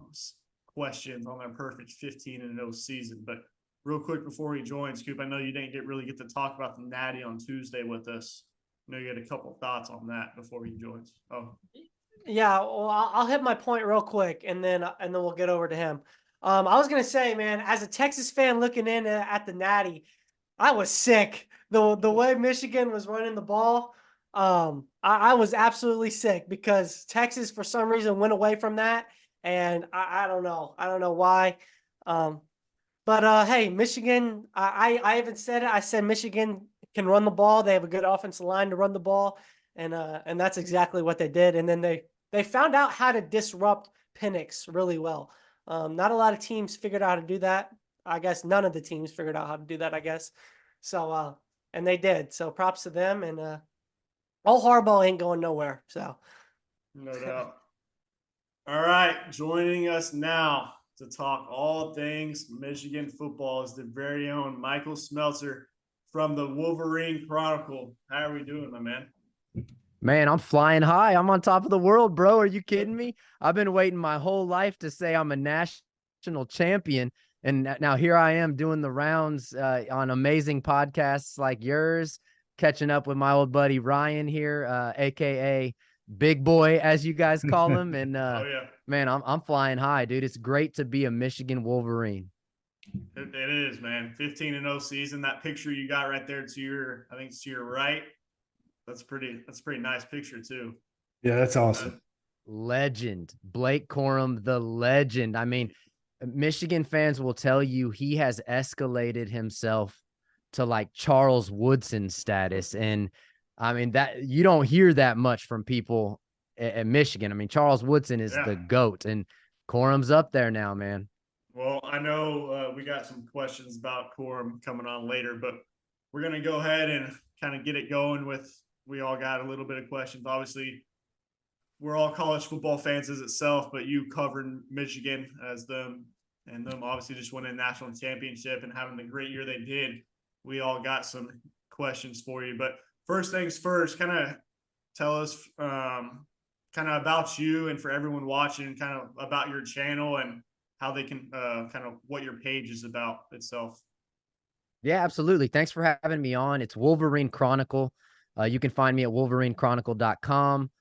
questions on their perfect 15-0 season. But real quick before he joins, Coop, I know you didn't really get to talk about the Natty on Tuesday with us. I know you had a couple thoughts on that before he joins. Oh, yeah. Well, I'll hit my point real quick, and then we'll get over to him. I was gonna say, man, as a Texas fan looking in at the Natty, I was sick. The way Michigan was running the ball, I was absolutely sick because Texas, for some reason, went away from that, and I don't know. I don't know why. But hey, Michigan, I haven't said it. I said Michigan can run the ball. They have a good offensive line to run the ball, and that's exactly what they did. And then they found out how to disrupt Penix really well. Not a lot of teams figured out how to do that. I guess none of the teams figured out how to do that, I guess. So, and they did. So props to them. And old Harbaugh ain't going nowhere. So, no doubt. All right. Joining us now to talk all things Michigan football is the very own Michael Smeltzer from the Wolverine Chronicle. How are we doing, my man? Man, I'm flying high. I'm on top of the world, bro. Are you kidding me? I've been waiting my whole life to say I'm a national champion. And now here I am doing the rounds on amazing podcasts like yours, catching up with my old buddy Ryan here, aka Big Boy, as you guys call him. And oh, yeah. Man, I'm flying high, dude. It's great to be a Michigan Wolverine. It is, man. 15-0 season. That picture you got right there to your, I think it's to your right. That's a pretty nice picture too. Yeah, that's awesome. Legend. Blake Corum, the legend. I mean, Michigan fans will tell you he has escalated himself to like Charles Woodson status. And I mean, that you don't hear that much from people at Michigan. I mean, Charles Woodson is the GOAT, and Corum's up there now, man. Well, I know we got some questions about Corum coming on later, but we're going to go ahead and kind of get it going we all got a little bit of questions. Obviously, we're all college football fans as itself, but you covering Michigan as them obviously just winning a national championship and having the great year they did. We all got some questions for you. But first things first, kind of tell us kind of about you and for everyone watching, kind of about your channel and how they can kind of what your page is about itself. Yeah, absolutely. Thanks for having me on. It's Wolverine Chronicle. You can find me at wolverinechronicle.com.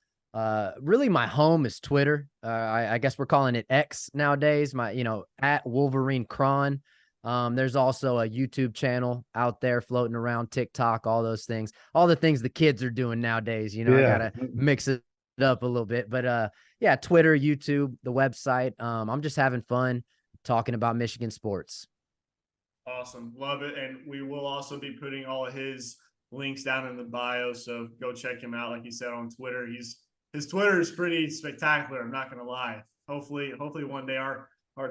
Really my home is Twitter. I guess we're calling it X nowadays, at Wolverine Chron. There's also a YouTube channel out there floating around, TikTok, all those things, all the things the kids are doing nowadays. I gotta mix it up a little bit, but yeah, Twitter, YouTube, the website. I'm just having fun talking about Michigan sports. Awesome. Love it. And we will also be putting all of his links down in the bio. So go check him out. Like you said, on Twitter, his Twitter is pretty spectacular. I'm not going to lie. Hopefully one day our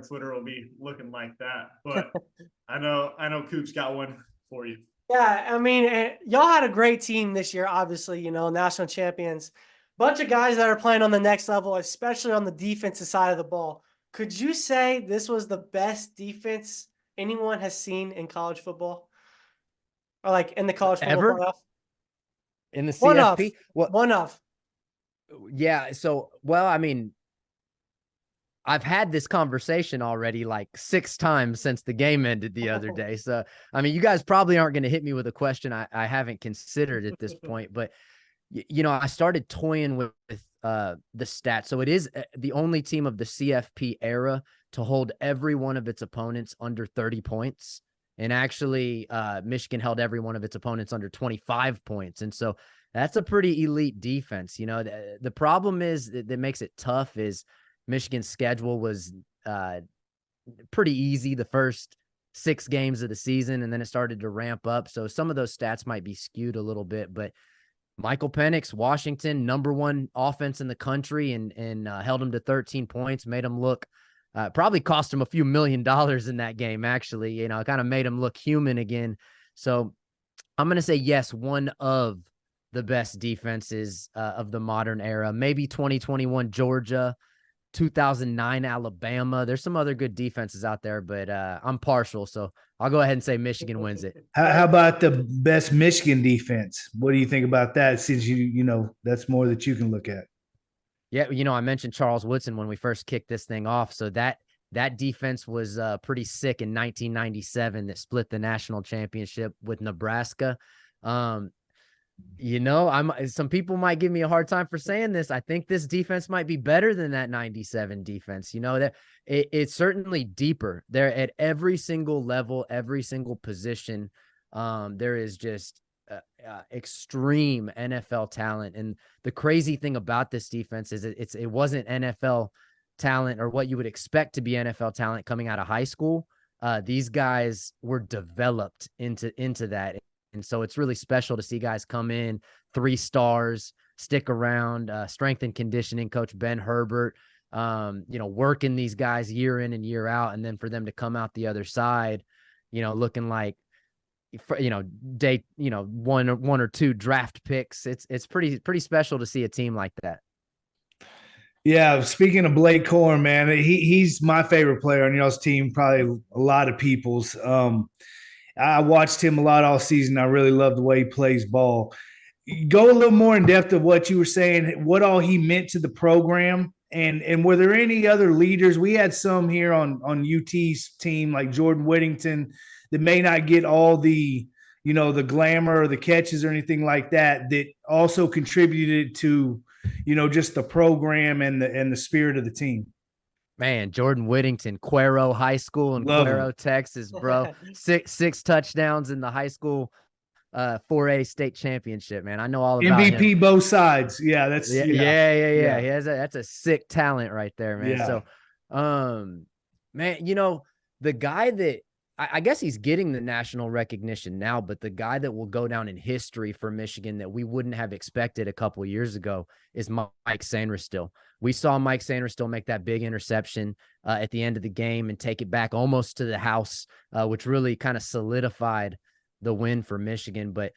Twitter will be looking like that, but I know Coop's got one for you. Yeah. I mean, y'all had a great team this year, obviously, national champions, bunch of guys that are playing on the next level, especially on the defensive side of the ball. Could you say this was the best defense anyone has seen in college football, or like in the college football playoff? In the CFP? One of. Yeah. So, well, I mean, I've had this conversation already like 6 times since the game ended the other day. So, I mean, you guys probably aren't going to hit me with a question I haven't considered at this point, but I started toying with the stats. So it is the only team of the CFP era to hold every one of its opponents under 30 points. And actually, Michigan held every one of its opponents under 25 points. And so that's a pretty elite defense. The problem is that makes it tough is Michigan's schedule was pretty easy the first 6 games of the season, and then it started to ramp up. So some of those stats might be skewed a little bit, but Michael Penix, Washington, #1 offense in the country, and held him to 13 points, made him look, probably cost him a few $1 million in that game, actually, kind of made him look human again. So I'm going to say, yes, one of the best defenses of the modern era, maybe 2021 Georgia, 2009 Alabama. There's some other good defenses out there, but I'm partial, so I'll go ahead and say Michigan wins it. How about the best Michigan defense? What do you think about that? Since that's more that you can look at. Yeah, I mentioned Charles Woodson when we first kicked this thing off. So that defense was pretty sick in 1997. That split the national championship with Nebraska. Some people might give me a hard time for saying this. I think this defense might be better than that 97 defense. That it's certainly deeper there at every single level, every single position. There is just extreme NFL talent. And the crazy thing about this defense is it wasn't NFL talent or what you would expect to be NFL talent coming out of high school. These guys were developed into that. And so it's really special to see guys come in 3 stars, stick around, strength and conditioning coach Ben Herbert, working these guys year in and year out. And then for them to come out the other side, looking like, day, 1 or 2 draft picks. It's pretty special to see a team like that. Yeah, speaking of Blake Corum, man, he's my favorite player on y'all's team, probably a lot of people's. I watched him a lot all season. I really love the way he plays ball. Go a little more in depth of what you were saying, what all he meant to the program, and were there any other leaders? We had some here on UT's team, like Jordan Whittington, that may not get all the the glamour or the catches or anything like that also contributed to just the program and the spirit of the team. Man, Jordan Whittington, Cuero High School in Cuero, Texas, bro. six touchdowns in the high school 4A state championship, man. I know all about MVP him. Both sides. Yeah, that's yeah. That's a sick talent right there, man. Yeah. So man, the guy that I guess he's getting the national recognition now, but the guy that will go down in history for Michigan that we wouldn't have expected a couple of years ago is Mike Sainristil. We saw Mike Sainristil make that big interception at the end of the game and take it back almost to the house, which really kind of solidified the win for Michigan. But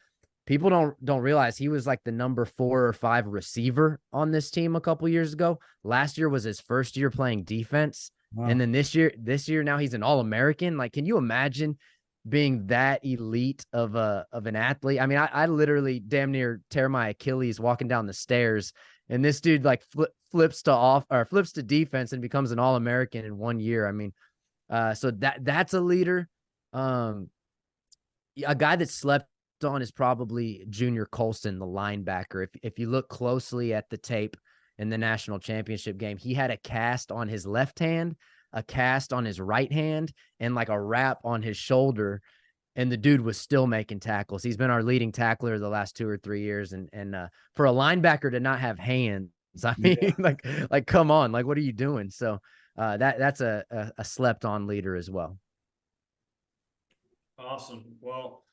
people don't realize he was like the number 4 or 5 receiver on this team a couple years ago. Last year was his first year playing defense. Wow. And then this year now he's an All-American. Like, can you imagine being that elite of an athlete? I mean, I literally damn near tear my Achilles walking down the stairs, and this dude like flips to defense and becomes an All-American in 1 year. I mean, so that's a leader. A guy that slept on is probably Junior Colson, the linebacker. If you look closely at the tape in the national championship game, he had a cast on his left hand, a cast on his right hand, and like a wrap on his shoulder. And the dude was still making tackles. He's been our leading tackler the last 2 or 3 years. And for a linebacker to not have hands, I mean, like, come on, like, what are you doing? So that's a slept on leader as well. Awesome. Well,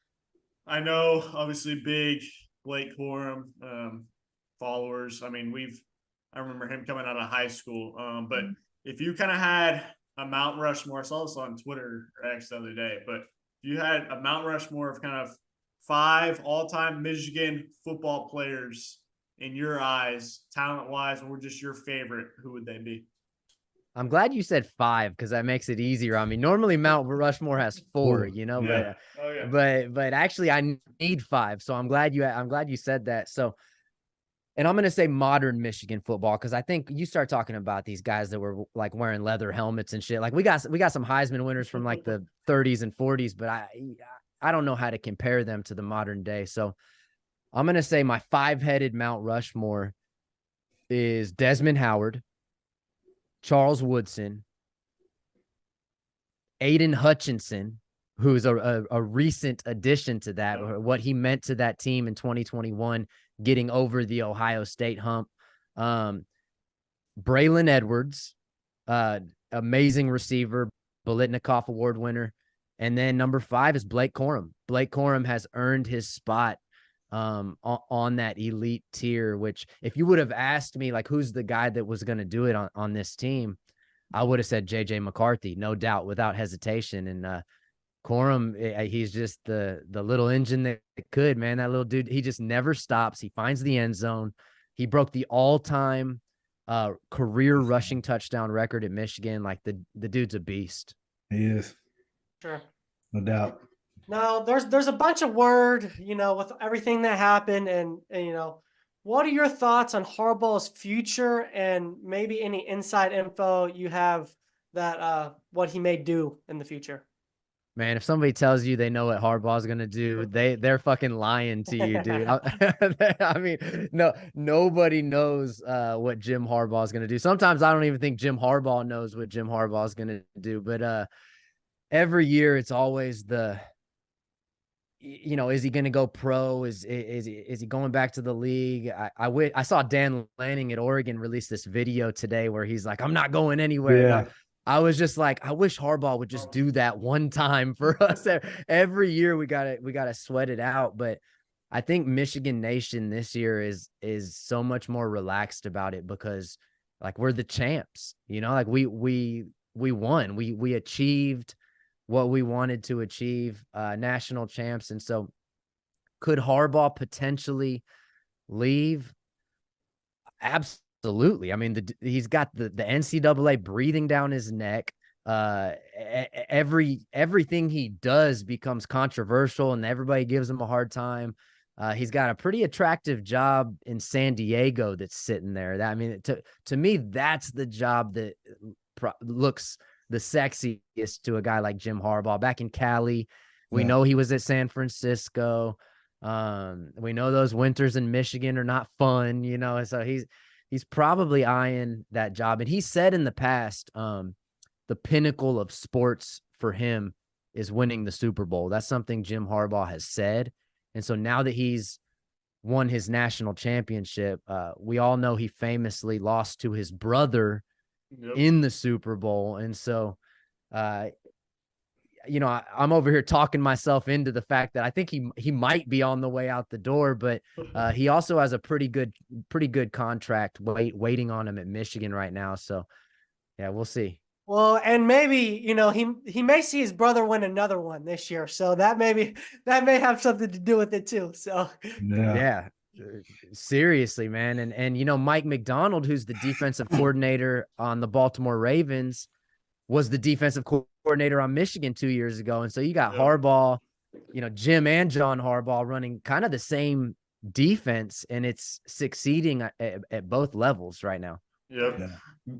I know obviously big Blake Corum followers. I mean, I remember him coming out of high school. But if you kind of had a Mount Rushmore, I saw this on Twitter or X the other day, but if you had a Mount Rushmore of kind of 5 all-time Michigan football players in your eyes, talent-wise, or just your favorite, who would they be? I'm glad you said 5 because that makes it easier. I mean, normally Mount Rushmore has 4, you know, Yeah. but actually I need 5. So I'm glad you said that. So, and I'm going to say modern Michigan football, because I think you start talking about these guys that were like wearing leather helmets and shit. Like we got some Heisman winners from like the 30s and 40s, but I don't know how to compare them to the modern day. So I'm going to say my 5-headed Mount Rushmore is Desmond Howard, Charles Woodson, Aiden Hutchinson, who's a recent addition to that, what he meant to that team in 2021, getting over the Ohio State hump. Braylon Edwards, amazing receiver, Biletnikoff Award winner. And then number 5 is Blake Corum. Blake Corum has earned his spot on that elite tier, which if you would have asked me, like, who's the guy that was going to do it on this team, I would have said JJ McCarthy, no doubt, without hesitation. And Corum, he's just the little engine that could, man. That little dude, he just never stops. He finds the end zone. He broke the all-time career rushing touchdown record at Michigan. Like, the dude's a beast. He is. Sure. No doubt. No, there's a bunch of word, with everything that happened, and what are your thoughts on Harbaugh's future and maybe any inside info you have that what he may do in the future? Man, if somebody tells you they know what Harbaugh's gonna do, they're fucking lying to you, dude. I mean, nobody knows what Jim Harbaugh's gonna do. Sometimes I don't even think Jim Harbaugh knows what Jim Harbaugh's gonna do. But every year it's always is he gonna go pro? Is he going back to the league? I saw Dan Lanning at Oregon release this video today where he's like, I'm not going anywhere. Yeah. I was just like, I wish Harbaugh would just do that one time for us. Every year we gotta sweat it out. But I think Michigan Nation this year is so much more relaxed about it because, like, we're the champs. Like we won. We achieved what we wanted to achieve, national champs. And so could Harbaugh potentially leave? Absolutely. I mean, he's got the NCAA breathing down his neck. Everything he does becomes controversial and everybody gives him a hard time. He's got a pretty attractive job in San Diego that's sitting there. To me, that's the job that looks the sexiest to a guy like Jim Harbaugh. Back in Cali, we know he was at San Francisco. We know those winters in Michigan are not fun, so he's probably eyeing that job. And he said in the past, the pinnacle of sports for him is winning the Super Bowl. That's something Jim Harbaugh has said. And so now that he's won his national championship, we all know he famously lost to his brother in the Super Bowl. And so, I'm over here talking myself into the fact that I think he might be on the way out the door, but he also has a pretty good contract waiting on him at Michigan right now. So yeah, we'll see. Well, and maybe, he may see his brother win another one this year. So that may have something to do with it too. So Yeah. Seriously, man. And Mike McDonald, who's the defensive coordinator on the Baltimore Ravens, was the defensive coordinator on Michigan 2 years ago. And so you got Harbaugh, Jim and John Harbaugh running kind of the same defense, and it's succeeding at both levels right now. Yep. Yeah.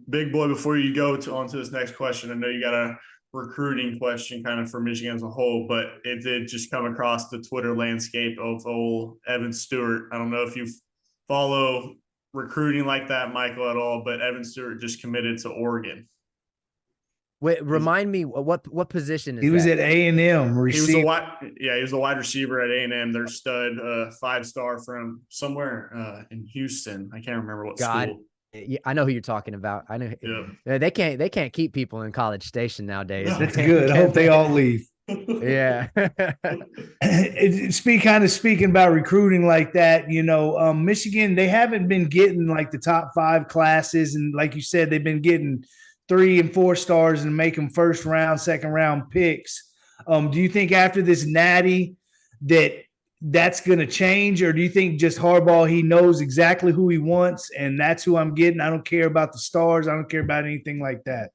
Big boy, before you go on to this next question, I know you got a recruiting question kind of for Michigan as a whole, but it did just come across the Twitter landscape of old Evan Stewart. I don't know if you follow recruiting like that, Michael, at all, but Evan Stewart just committed to Oregon. Wait, remind me what position is he was that? at A&M. He was a wide receiver at A&M. Their stud, 5-star from somewhere in Houston. I can't remember what school. Yeah, I know who you're talking about. I know they can't keep people in College Station nowadays. That's good. I hope they all leave. Yeah. Speaking about recruiting like that, Michigan, they haven't been getting like the top 5 classes, and like you said, they've been getting 3 and 4 stars and make them first round, second round picks. Do you think after this natty that's going to change, or do you think just Harbaugh, he knows exactly who he wants and that's who I'm getting? I don't care about the stars. I don't care about anything like that.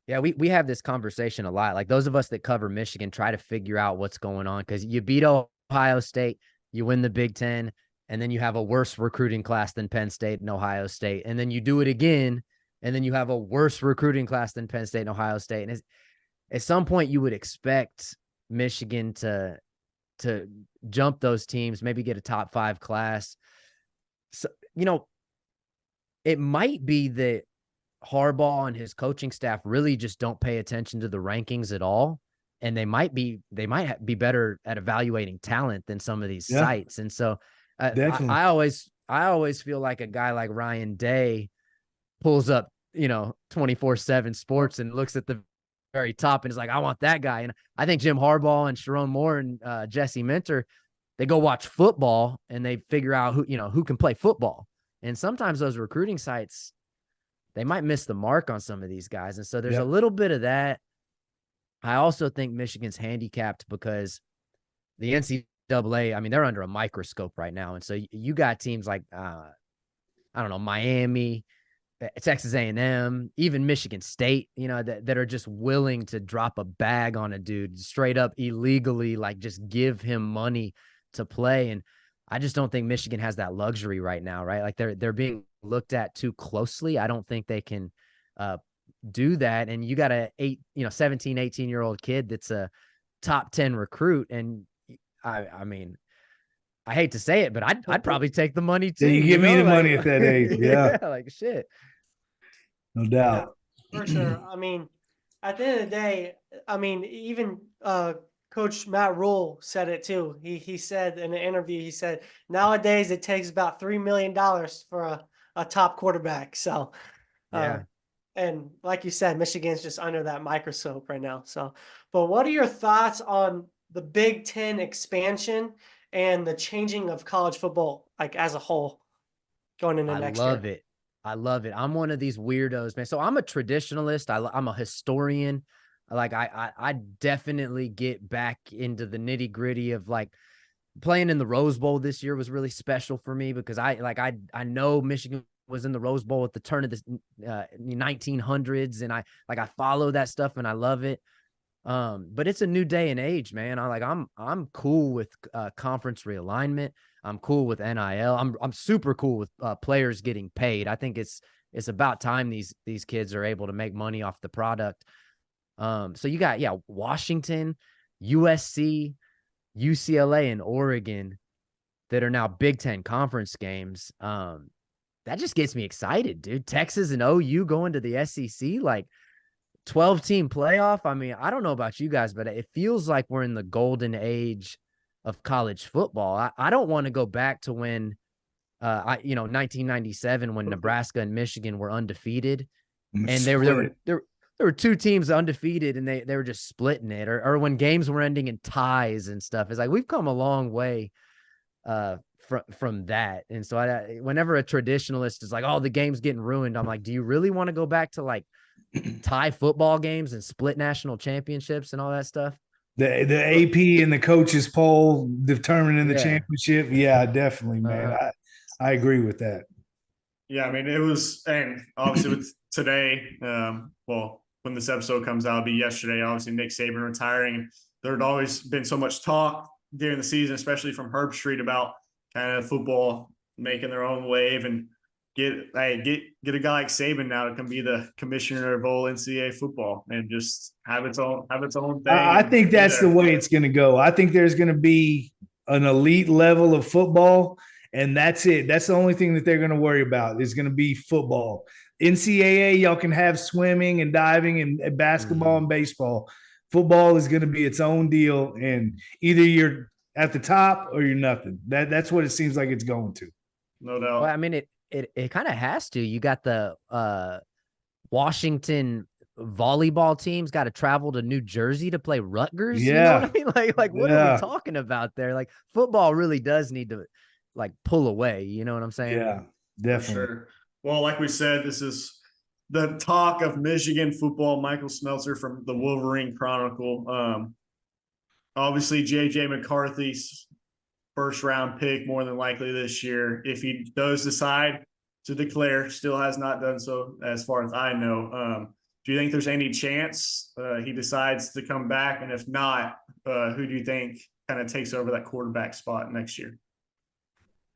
Yeah, we have this conversation a lot. Like those of us that cover Michigan try to figure out what's going on, because you beat Ohio State, you win the Big Ten, and then you have a worse recruiting class than Penn State and Ohio State. And then you do it again, and then you have a worse recruiting class than Penn State and Ohio State. And at some point you would expect Michigan to jump those teams, maybe get a top 5 class. So, it might be that Harbaugh and his coaching staff really just don't pay attention to the rankings at all. And they might be better at evaluating talent than some of these sites. And so I always feel like a guy like Ryan Day pulls up, 24/7 sports and looks at the very top and is like, I want that guy. And I think Jim Harbaugh and Sharon Moore and Jesse Minter, they go watch football and they figure out who can play football. And sometimes those recruiting sites, they might miss the mark on some of these guys. And so there's a little bit of that. I also think Michigan's handicapped because the NCAA, I mean, they're under a microscope right now. And so you got teams like, Miami, Texas A&M, even Michigan State, that are just willing to drop a bag on a dude straight up illegally, like just give him money to play. And I just don't think Michigan has that luxury right now, right? Like they're being looked at too closely. I don't think they can do that. And you got a 17, 18-year-old kid that's a top 10 recruit. And I mean, I hate to say it, but I'd probably take the money too. You give me the money at that age. Yeah. Like shit. No doubt. Yeah, for sure. I mean, at the end of the day, even Coach Matt Rule said it too. He said in an interview, he said, nowadays it takes about $3 million for a top quarterback. So, and like you said, Michigan's just under that microscope right now. So, but what are your thoughts on the Big Ten expansion and the changing of college football, like as a whole, going into next year? I love it. I'm one of these weirdos, man. So I'm a traditionalist. I'm a historian. Like I definitely get back into the nitty gritty of like playing in the Rose Bowl this year was really special for me because I know Michigan was in the Rose Bowl at the turn of the 1900s, and I follow that stuff and I love it. But it's a new day and age, man. I'm cool with conference realignment. I'm cool with NIL. I'm super cool with players getting paid. I think it's about time these kids are able to make money off the product. So you got Washington, USC, UCLA, and Oregon that are now Big Ten conference games. That just gets me excited, dude. Texas and OU going to the SEC, like 12-team playoff. I mean, I don't know about you guys, but it feels like we're in the golden age of college football. I don't want to go back to when, 1997, when Nebraska and Michigan were undefeated, and there were 2 teams undefeated, and they were just splitting it, or when games were ending in ties and stuff. It's like we've come a long way from that. And so whenever a traditionalist is like, "Oh, the game's getting ruined," I'm like, "Do you really want to go back to like tie football games and split national championships and all that stuff. The AP and the coaches poll determining the Yeah. championship. Yeah, definitely, man. I agree with that. Yeah, I mean, it was, and obviously with today, well, when this episode comes out, it'll be yesterday, obviously Nick Saban retiring. There had always been so much talk during the season, especially from Herb Street, about kind of football making their own wave and get a guy like Saban now that can be the commissioner of all NCAA football and just have its own thing. I think that's the way it's going to go. I think there's going to be an elite level of football, and that's it. That's the only thing that they're going to worry about is going to be football. NCAA, y'all can have swimming and diving and basketball and baseball. Football is going to be its own deal, and either you're at the top or you're nothing. That's what it seems like it's going to. No doubt. Well, I mean, it kind of has to. You got the Washington volleyball team's got to travel to New Jersey to play Rutgers. Yeah. You know what I mean? Like what are we talking about there? Like football really does need to like pull away. You know what I'm saying? Yeah, definitely. Sure. Well, like we said, this is the talk of Michigan football. Michael Smeltzer from the Wolverine Chronicle. Obviously, J.J. McCarthy's first round pick more than likely this year. If he does decide to declare, still has not done so as far as I know. Do you think there's any chance he decides to come back? And if not, who do you think kind of takes over that quarterback spot next year?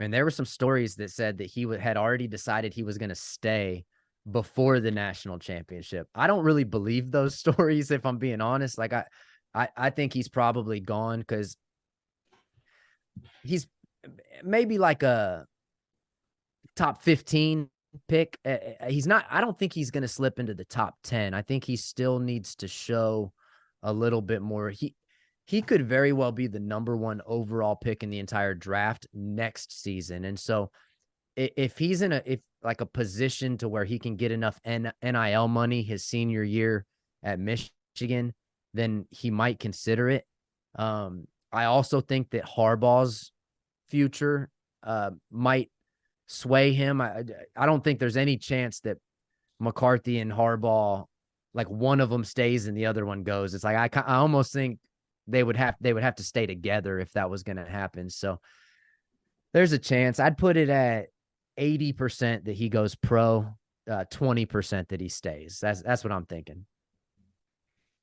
And there were some stories that said that he had already decided he was going to stay before the national championship. I don't really believe those stories, if I'm being honest. Like I think he's probably gone because he's maybe like a top 15 pick. He's not, I don't think he's going to slip into the top 10. I think he still needs to show a little bit more. He could very well be the number 1 overall pick in the entire draft next season. And so if he's in a position to where he can get enough NIL money his senior year at Michigan, then he might consider it. I also think that Harbaugh's future might sway him. I don't think there's any chance that McCarthy and Harbaugh, like one of them stays and the other one goes. It's like I almost think they would have to stay together if that was going to happen. So there's a chance. I'd put it at 80% that he goes pro, 20% that he stays. That's what I'm thinking.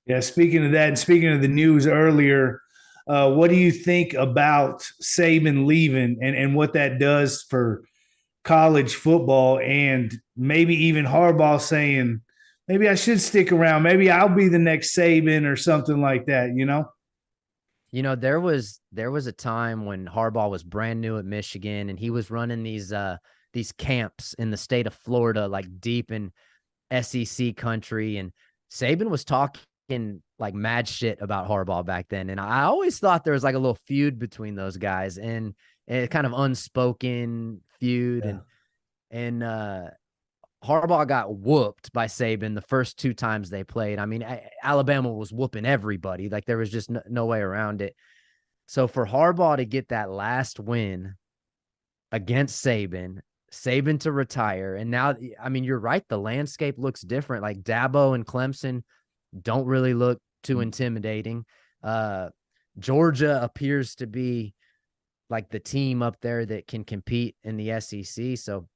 Yeah, speaking of that, and speaking of the news earlier, what do you think about Saban leaving and what that does for college football, and maybe even Harbaugh saying, maybe I should stick around. Maybe I'll be the next Saban or something like that, you know? You know, there was a time when Harbaugh was brand new at Michigan and he was running these camps in the state of Florida, like deep in SEC country. And Saban was talking like mad shit about Harbaugh back then. And I always thought there was like a little feud between those guys and kind of unspoken feud. Yeah. And Harbaugh got whooped by Saban the first 2 times they played. I mean, Alabama was whooping everybody. Like there was just no way around it. So for Harbaugh to get that last win against Saban to retire. And now, I mean, you're right. The landscape looks different. Like Dabo and Clemson don't really look too intimidating. Georgia appears to be like the team up there that can compete in the SEC. So,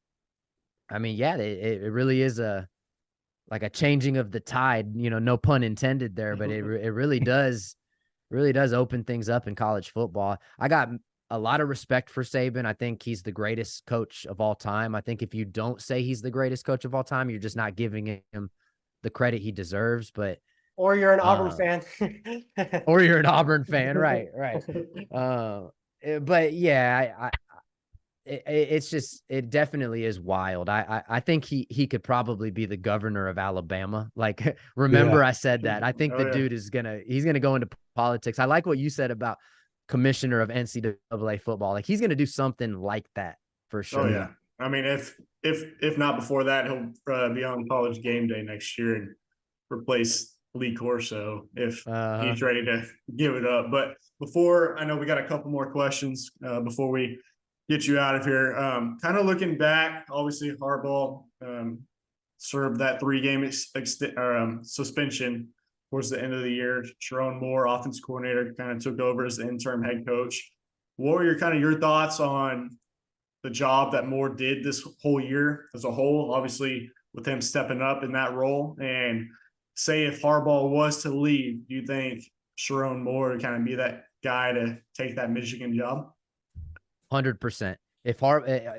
I mean, yeah, it really is a changing of the tide, you know, no pun intended there, but it really does open things up in college football. I got a lot of respect for Saban. I think he's the greatest coach of all time. I think if you don't say he's the greatest coach of all time, you're just not giving him the credit he deserves. But or you're an Auburn fan. Or you're an Auburn fan, right. But yeah, it definitely is wild. I think he could probably be the governor of Alabama. Like, remember I said that. I think dude he's gonna go into politics. I like what you said about commissioner of NCAA football. Like, he's gonna do something like that for sure. Oh yeah. I mean, if not before that, he'll be on College Game Day next year and replace Lee Corso if he's ready to give it up. But before, I know we got a couple more questions before we get you out of here. Kind of looking back, obviously Harbaugh served that 3-game suspension towards the end of the year. Sharon Moore, offense coordinator, kind of took over as the interim head coach. What were your thoughts on the job that Moore did this whole year as a whole, obviously with him stepping up in that role? And say if Harbaugh was to leave, do you think Sharon Moore would kind of be that guy to take that Michigan job? 100%.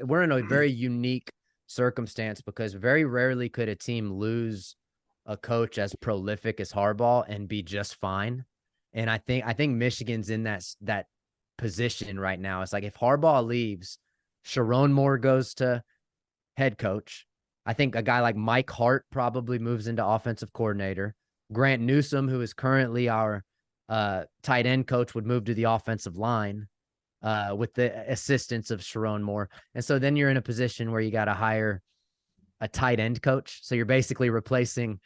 We're in a very unique circumstance because very rarely could a team lose a coach as prolific as Harbaugh and be just fine. And I think Michigan's in that position right now. It's like if Harbaugh leaves, Sharon Moore goes to head coach. I think a guy like Mike Hart probably moves into offensive coordinator. Grant Newsome, who is currently our tight end coach, would move to the offensive line with the assistance of Sharon Moore. And so then you're in a position where you got to hire a tight end coach. So you're basically replacing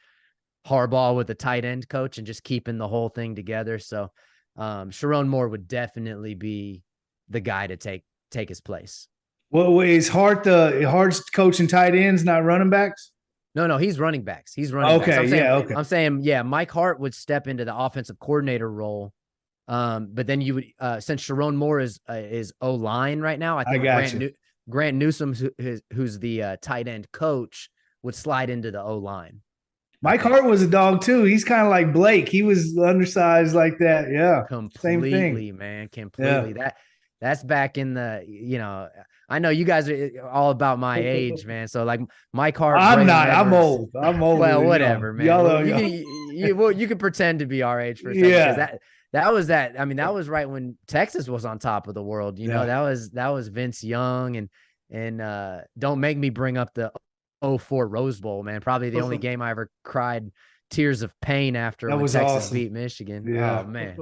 Harbaugh with a tight end coach and just keeping the whole thing together. So Sharon Moore would definitely be the guy to take his place. Well, is Hart's coaching tight ends, not running backs? No, he's running backs. He's running backs. Okay. I'm saying, Mike Hart would step into the offensive coordinator role. But then you would, since Sharon Moore is O-line right now, I think Grant Newsome, who's the tight end coach, would slide into the O-line. Mike Hart was a dog too. He's kind of like Blake. He was undersized like that. Yeah. Completely, same thing. Man. Completely. Yeah. That's back in the, I know you guys are all about my age, man. So like Mike Hart. I'm not. I'm old. Well, whatever, man. You can pretend to be our age for a second. Yeah. That was right when Texas was on top of the world. That was Vince Young and don't make me bring up the 2004 Rose Bowl, man. Probably the only game I ever cried tears of pain after when Texas beat Michigan. Yeah. Oh man.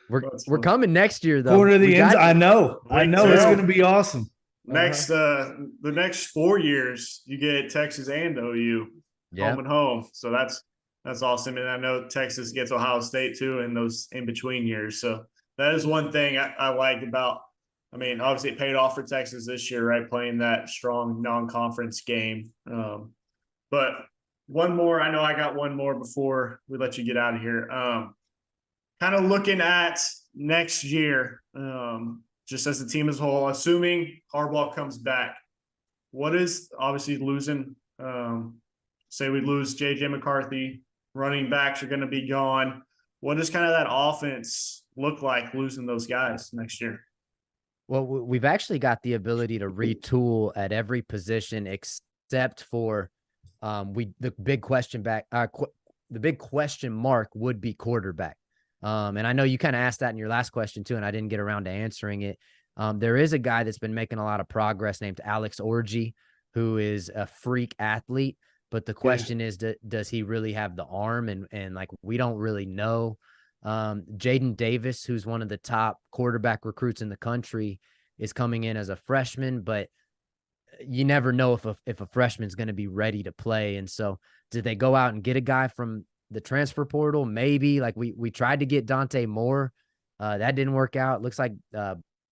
We're coming next year though. Corner of the ends. I know it's going to be awesome. Next, the next 4 years, you get Texas and OU home and home. So that's awesome. And I know Texas gets Ohio State too in those in between years. So that is one thing I liked about. I mean, obviously it paid off for Texas this year, right? Playing that strong non-conference game. But one more. I know I got one more before we let you get out of here. Kind of looking at next year, just as a team as a whole, assuming Harbaugh comes back, what is obviously losing, say we lose J.J. McCarthy, running backs are going to be gone. What does kind of that offense look like losing those guys next year? Well, we've actually got the ability to retool at every position except for the big question mark would be quarterback. And I know you kind of asked that in your last question too, and I didn't get around to answering it. There is a guy that's been making a lot of progress named Alex Orji, who is a freak athlete. But the question is, does he really have the arm? And like, we don't really know. Jaden Davis, who's one of the top quarterback recruits in the country, is coming in as a freshman, but you never know if a freshman's going to be ready to play. And so did they go out and get a guy from the transfer portal? Maybe. Like we tried to get Dante Moore. That didn't work out. Looks like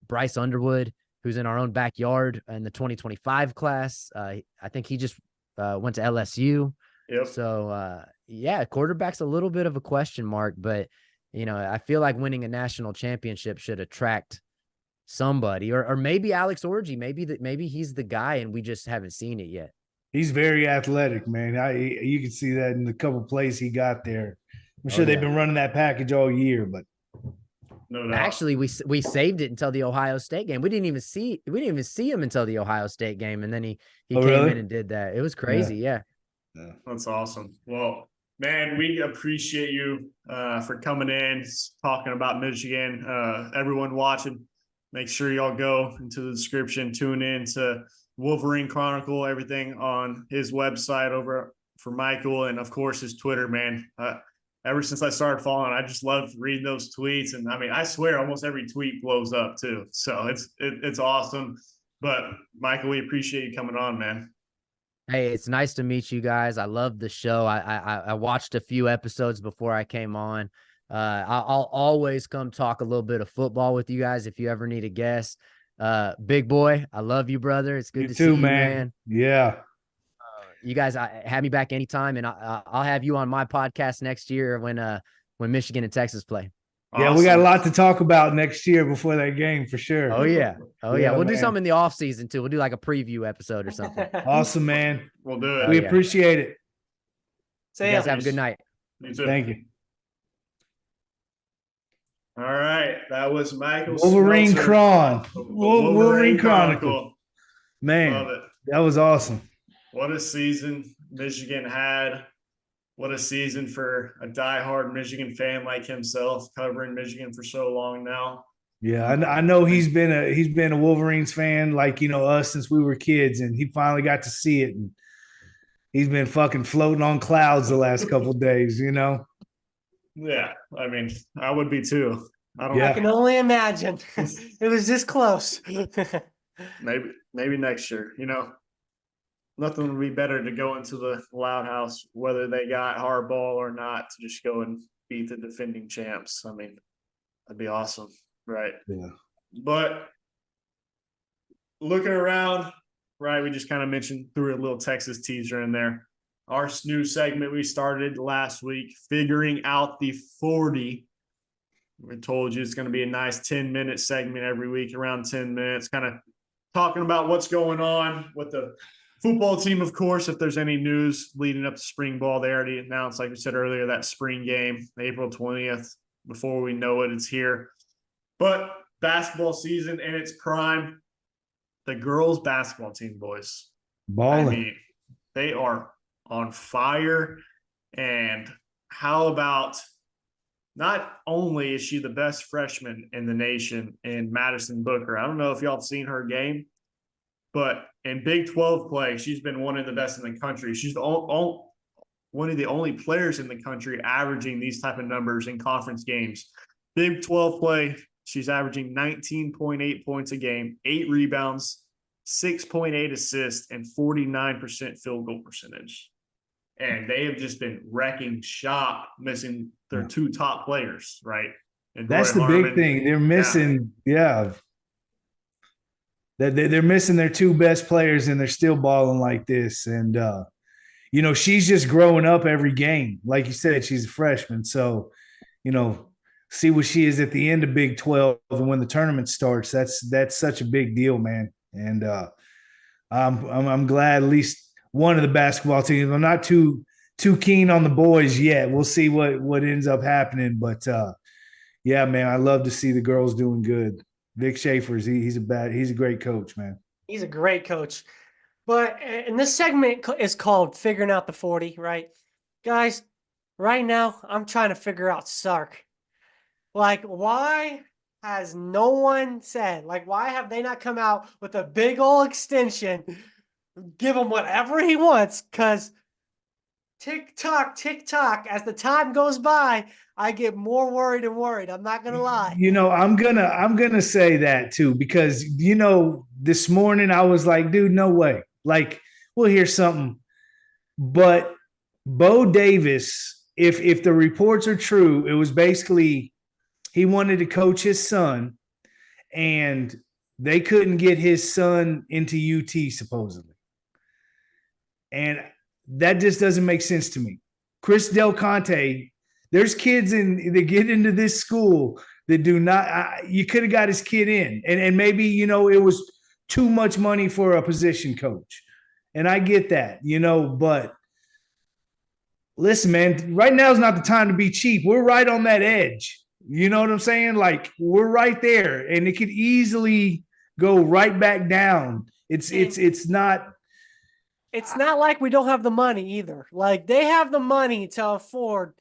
Bryce Underwood, who's in our own backyard in the 2025 class. I think he just went to LSU. Yep. So, quarterback's a little bit of a question mark, but, I feel like winning a national championship should attract somebody or maybe Alex Orji. Maybe he's the guy and we just haven't seen it yet. He's very athletic, man. You can see that in the couple plays he got there. I'm sure they've been running that package all year, but no doubt. Actually, we saved it until the Ohio State game. We didn't even see him until the Ohio State game, and then he came in and did that. It was crazy, yeah. That's awesome. Well, man, we appreciate you for coming in, talking about Michigan. Everyone watching, make sure y'all go into the description, tune in to Wolverine Chronicle, everything on his website over for Michael, and of course his Twitter, man. Ever since I started following, I just love reading those tweets. And I mean, I swear almost every tweet blows up too. So it's awesome. But Michael, we appreciate you coming on, man. Hey, it's nice to meet you guys. I love the show. I watched a few episodes before I came on. I'll always come talk a little bit of football with you guys if you ever need a guest. Big boy, I love you, brother. It's good to see you, man. Yeah. you guys have me back anytime, and I'll have you on my podcast next year when Michigan and Texas play. Yeah, Awesome. we got a lot to talk about next year before that game for sure. Oh yeah. We'll do man. something in the off season too. We'll do like a preview episode or something. Awesome, man. We'll do it. We yeah. appreciate it. You guys have a good night. You too. Thank you. All right, that was Michael Wolverine Smeltzer. Wolverine Chronicle. Man, Love it. that was awesome. What a season Michigan had. What a season for a diehard Michigan fan like himself, covering Michigan for so long now. Yeah, I know he's been a Wolverines fan like, us since we were kids, and he finally got to see it, and he's been fucking floating on clouds the last couple of days, Yeah, I mean, I would be too. I Yeah. I can only imagine. It was this close. Maybe next year. Nothing would be better to go into the Loud House, whether they got hardball or not, to just go and beat the defending champs. I mean, that'd be awesome, right? Yeah. But looking around, right, we just kind of threw a little Texas teaser in there. Our new segment we started last week, figuring out the 40. We told you it's going to be a nice 10-minute segment every week, around 10 minutes, kind of talking about what's going on with the football team, of course. If there's any news leading up to spring ball, they already announced, like we said earlier, that spring game, April 20th. Before we know it, it's here. But basketball season in its prime, the girls' basketball team, boys. Balling. I mean, they are on fire. And how about, not only is she the best freshman in the nation in Madison Booker, I don't know if y'all have seen her game, but in Big 12 play, she's been one of the best in the country. She's one of the only players in the country averaging these type of numbers in conference games. Big 12 play, she's averaging 19.8 points a game, 8 rebounds, 6.8 assists, and 49% field goal percentage. And they have just been wrecking shop, missing their 2 top players, right? And That's Roy the Harmon, big thing. They're missing, They're missing their 2 best players, and they're still balling like this. And she's just growing up every game. Like you said, she's a freshman. So, see what she is at the end of Big 12 and when the tournament starts. That's such a big deal, man. And I'm glad at least one of the basketball teams. I'm not too keen on the boys yet. We'll see what ends up happening. But yeah, man, I love to see the girls doing good. Vic Schaefer's he's a great coach, man. He's a great coach. But and this segment is called Figuring Out the 40, right? Guys, right now I'm trying to figure out Sark. Like, why has no one said, why have they not come out with a big old extension, give him whatever he wants? Because tick tock, as the time goes by, I get more worried and worried. I'm not gonna lie. I'm gonna say that too, because this morning I was like, dude, no way. Like, we'll hear something. But Bo Davis, if the reports are true, it was basically he wanted to coach his son, and they couldn't get his son into UT supposedly. And that just doesn't make sense to me. Chris Del Conte, there's kids that get into this school that do not. You could have got his kid in, and maybe it was too much money for a position coach, and I get that, But listen, man, right now is not the time to be cheap. We're right on that edge. You know what I'm saying? Like, we're right there, and it could easily go right back down. It's not. It's not like we don't have the money either. Like, they have the money to afford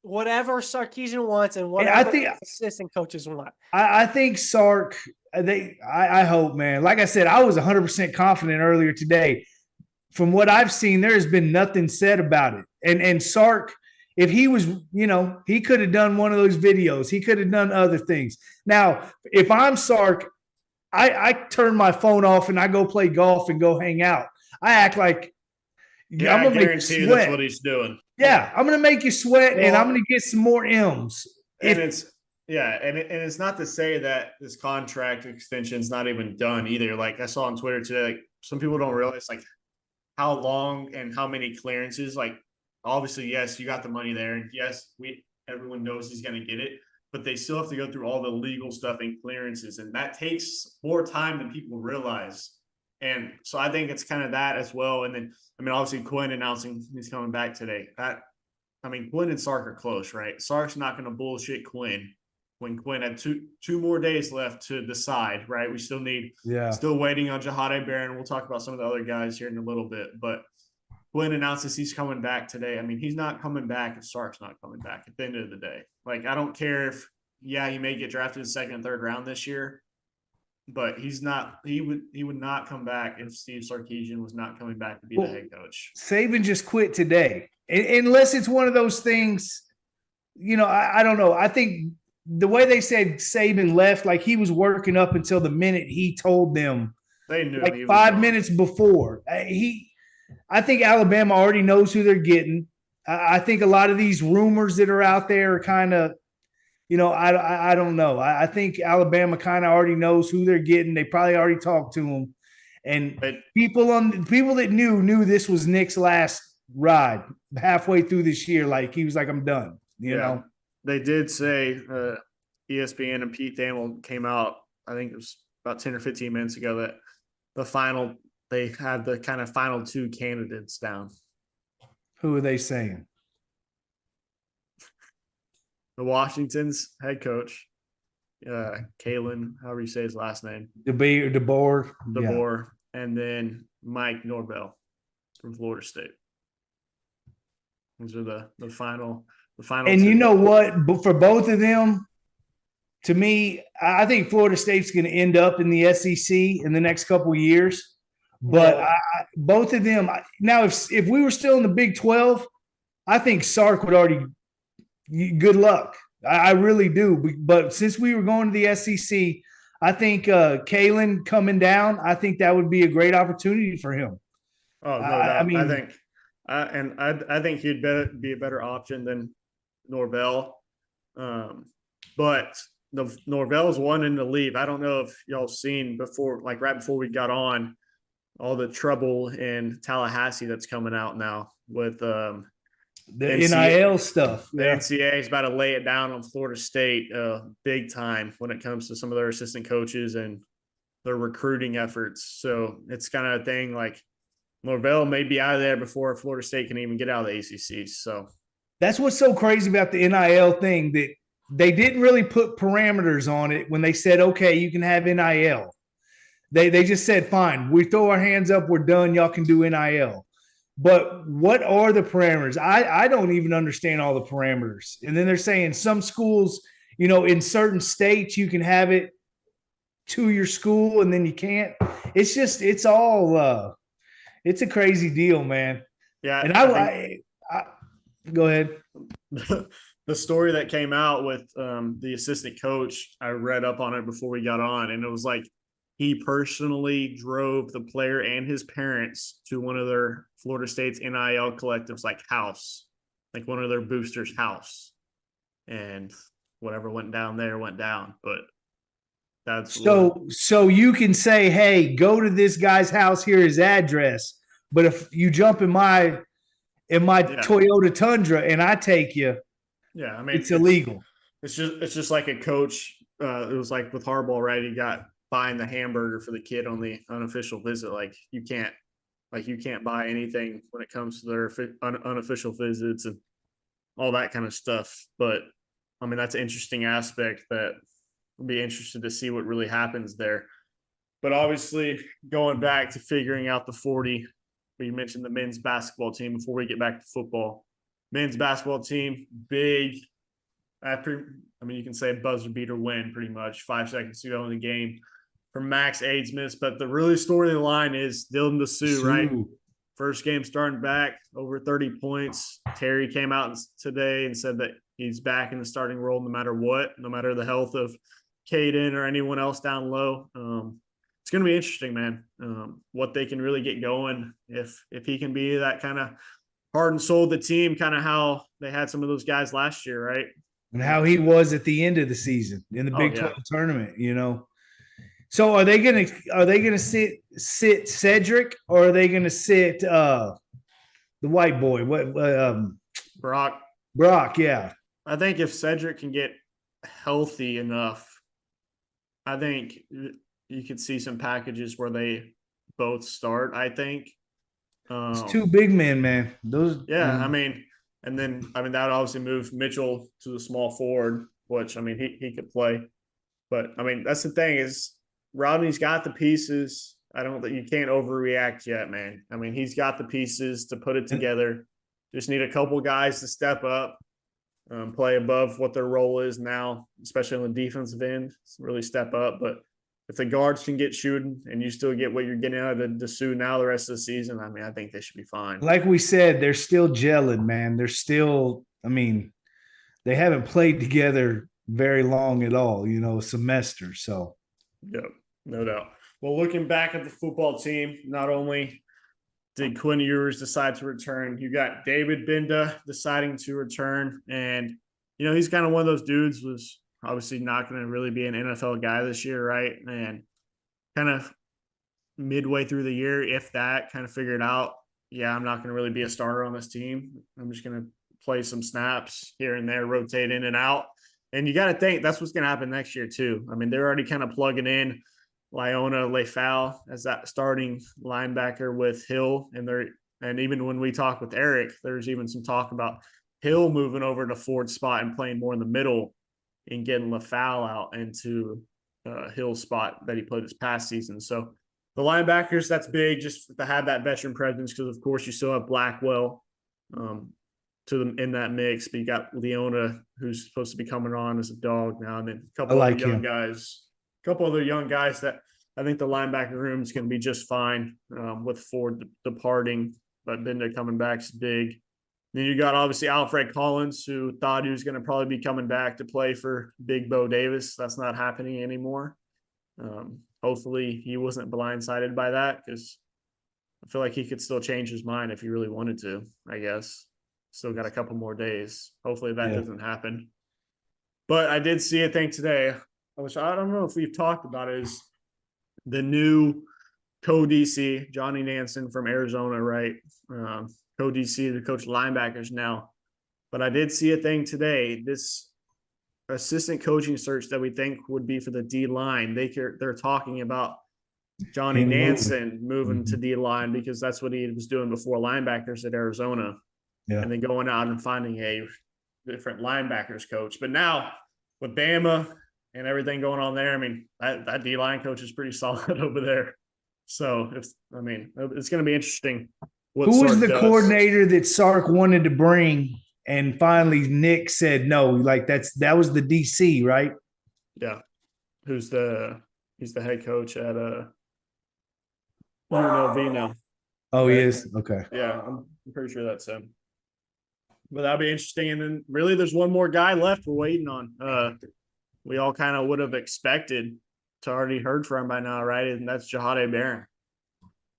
whatever Sarkisian wants and whatever assistant coaches want. I think Sark, I hope, man. Like I said, I was 100% confident earlier today. From what I've seen, there has been nothing said about it. And Sark, if he was, he could have done one of those videos. He could have done other things. Now, if I'm Sark, I turn my phone off and I go play golf and go hang out. I act like I'm gonna guarantee you that's what he's doing. Yeah, I'm gonna make you sweat, and I'm gonna get some more M's. And it's not to say that this contract extension is not even done either. Like I saw on Twitter today, like some people don't realize, like how long and how many clearances. Like, obviously, yes, you got the money there, and yes, everyone knows he's going to get it, but they still have to go through all the legal stuff and clearances, and that takes more time than people realize. And so I think it's kind of that as well. And then, I mean, obviously Quinn announcing he's coming back today. Quinn and Sark are close, right? Sark's not going to bullshit Quinn when Quinn had two more days left to decide, right? We still still waiting on Jahade Barron. We'll talk about some of the other guys here in a little bit, but Quinn announces he's coming back today. I mean, he's not coming back if Sark's not coming back at the end of the day. Like, I don't care if, he may get drafted in the second and third round this year, but he would not come back if Steve Sarkisian was not coming back to be the head coach. Saban just quit today. Unless it's one of those things, I don't know. I think the way they said Saban left, like he was working up until the minute he told them. They knew like 5 minutes before. I think Alabama already knows who they're getting. I think a lot of these rumors that are out there are kind of, I don't know. I think Alabama kind of already knows who they're getting. They probably already talked to them. And people that knew this was Nick's last ride halfway through this year. Like, he was like, I'm done, you know? They did say ESPN and Pete Thamel came out, I think it was about 10 or 15 minutes ago, that they had the kind of final two candidates down. Who are they saying? The Washington's head coach, Kalen, however you say his last name. DeBoer. And then Mike Norvell from Florida State. Those are the final. And two. You know what? For both of them, to me, I think Florida State's going to end up in the SEC in the next couple of years. But both of them now, if we were still in the Big 12, I think Sark would already. Good luck. I really do. But since we were going to the SEC, I think Kalen coming down, I think that would be a great opportunity for him. Oh, no doubt. I think he'd be a better option than Norvell. But Norvell's wanting to leave. I don't know if y'all seen before, like right before we got on, all the trouble in Tallahassee that's coming out now with the NIL stuff. The NCAA is about to lay it down on Florida State big time when it comes to some of their assistant coaches and their recruiting efforts. So it's kind of a thing like Norvell may be out of there before Florida State can even get out of the ACC. So that's what's so crazy about the NIL thing, that they didn't really put parameters on it when they said, okay, you can have NIL. They just said, fine, we throw our hands up, we're done, y'all can do NIL. But what are the parameters? I don't even understand all the parameters. And then they're saying some schools, in certain states, you can have it to your school and then you can't. It's just, it's all, it's a crazy deal, man. Yeah. And I go ahead. The story that came out with the assistant coach, I read up on it before we got on, and it was like, he personally drove the player and his parents to one of their Florida State's NIL collectives, like house, like one of their boosters' house. And whatever went down there went down. But that's so you can say, hey, go to this guy's house, here his address. But if you jump in my Toyota Tundra and I take you, it's illegal. It's just like a coach. It was like with Harbaugh, right? He got buying the hamburger for the kid on the unofficial visit. Like you can't buy anything when it comes to their unofficial visits and all that kind of stuff. But I mean, that's an interesting aspect that will be interested to see what really happens there. But obviously going back to figuring out the 40, we mentioned the men's basketball team before we get back to football. Men's basketball team, big. You can say buzzer beater win pretty much. 5 seconds to go in the game from Max Aidsmith. But the really storyline is Dylan DeSue, right? First game starting back, over 30 points. Terry came out today and said that he's back in the starting role no matter what, no matter the health of Caden or anyone else down low. It's going to be interesting, man, what they can really get going if he can be that kind of heart and soul of the team, kind of how they had some of those guys last year, right? And how he was at the end of the season in the Big 12 tournament, So are they gonna sit Cedric, or are they gonna sit the white boy? Brock. Brock, yeah. I think if Cedric can get healthy enough, I think you could see some packages where they both start. I think It's two big men, man. Those, yeah, I mean, and then that would obviously move Mitchell to the small forward, which I mean he could play. But I mean, that's the thing is Rodney's got the pieces. I don't think you can't overreact yet, man. I mean, he's got the pieces to put it together. Just need a couple guys to step up, play above what their role is now, especially on the defensive end. Really step up. But if the guards can get shooting and you still get what you're getting out of the Sioux now the rest of the season, I mean, I think they should be fine. like we said, they're still gelling, man. They're still, I mean, they haven't played together very long at all, a semester. So, yep, no doubt. Well, looking back at the football team, not only did Quinn Ewers decide to return, you got David Binda deciding to return. And, he's kind of one of those dudes was obviously not going to really be an NFL guy this year, right? And kind of midway through the year, if that, kind of figured out, yeah, I'm not going to really be a starter on this team. I'm just going to play some snaps here and there, rotate in and out. And you got to think that's what's going to happen next year too. I mean, they're already kind of plugging in Leona Leifau as that starting linebacker with Hill. And even when we talk with Eric, there's even some talk about Hill moving over to Ford spot and playing more in the middle and getting Leifau out into Hill's spot that he played this past season. So the linebackers, that's big just to have that veteran presence because, of course, you still have Blackwell to them in that mix, but you got Leona, who's supposed to be coming on as a dog now, and then a couple other young guys that I think the linebacker room is going to be just fine with Ford departing, but then they're coming back is big. Then you got obviously Alfred Collins, who thought he was going to probably be coming back to play for Big Bo Davis. That's not happening anymore. Hopefully he wasn't blindsided by that because I feel like he could still change his mind if he really wanted to, I guess. Still got a couple more days. Hopefully that doesn't happen. But I did see a thing today, which I don't know if we've talked about, is the new co-DC, Johnny Nansen from Arizona, right? Co-DC, the coach linebackers now. But I did see a thing today, this assistant coaching search that we think would be for the D-line. They're talking about Johnny Nansen moving to D-line because that's what he was doing before linebackers at Arizona. Yeah. And then going out and finding a different linebackers coach. But now with Bama and everything going on there, I mean, that D-line coach is pretty solid over there. So, it's going to be interesting. Who was the coordinator that Sark wanted to bring and finally Nick said no? Like that was the DC, right? Yeah. He's the head coach at UNLV now. Oh, he is? Okay. Yeah, I'm pretty sure that's him. But that'll be interesting. And then really there's one more guy left we're waiting on. We all kind of would have expected to already heard from by now, right? And that's Jahade Barron.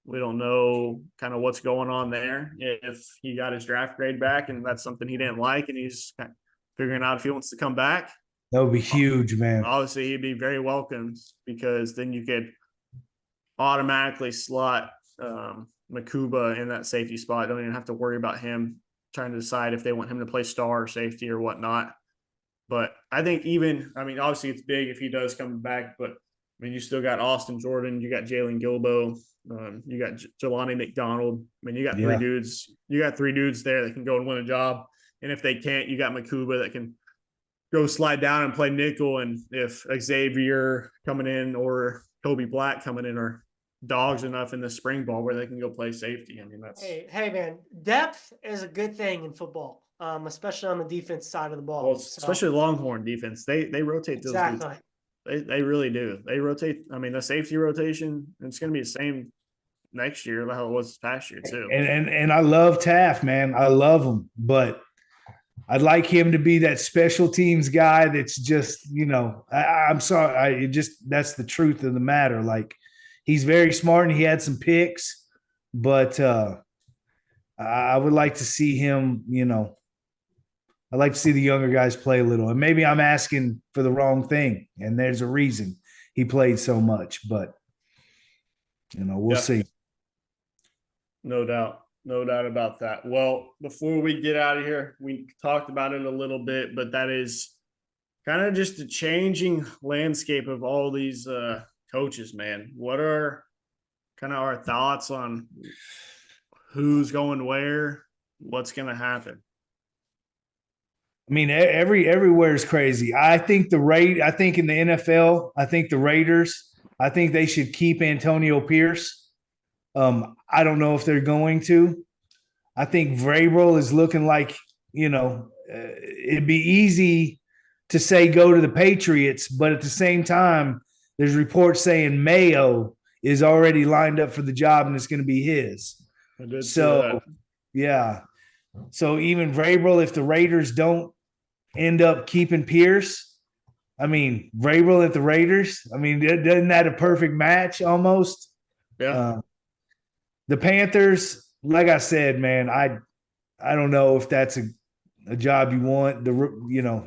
We don't know kind of what's going on there. If he got his draft grade back and that's something he didn't like and he's kind of figuring out if he wants to come back. That would be huge, man. Obviously, he'd be very welcomed because then you could automatically slot Makuba in that safety spot. Don't even have to worry about him trying to decide if they want him to play star or safety or whatnot. But I think obviously it's big if he does come back, but you still got Austin Jordan, you got Jalen Gilbo, you got Jelani McDonald. You got three dudes. You got three dudes there that can go and win a job. And if they can't, you got Makuba that can go slide down and play nickel. And if Xavier coming in or Kobe Black coming in are dogs enough in the spring ball where they can go play safety. That's hey man, depth is a good thing in football, especially on the defense side of the ball. Well, especially Longhorn defense. They rotate those dudes. They really do. They rotate. The safety rotation, it's going to be the same next year how it was this past year too. And I love Taft, man. I love him, but I'd like him to be that special teams guy that's just, I'm sorry. That's the truth of the matter. Like, he's very smart and he had some picks, but I would like to see him, I'd like to see the younger guys play a little. And maybe I'm asking for the wrong thing, and there's a reason. he played so much. But we'll see. No doubt. No doubt about that. Well, before we get out of here, we talked about it a little bit, but that is kind of just a changing landscape of all these coaches, man. What are kind of our thoughts on who's going where, what's going to happen? I mean, everywhere is crazy. I think in the NFL, I think the Raiders, I think they should keep Antonio Pierce. I don't know if they're going to. I think Vrabel is looking like, it'd be easy to say go to the Patriots, but at the same time, there's reports saying Mayo is already lined up for the job and it's going to be his. I did see that. Yeah. So even Vrabel, if the Raiders don't end up keeping Pierce, I mean, Vrabel at the Raiders, I mean, isn't that a perfect match almost? Yeah. The Panthers, like I said, man, I don't know if that's a job you want.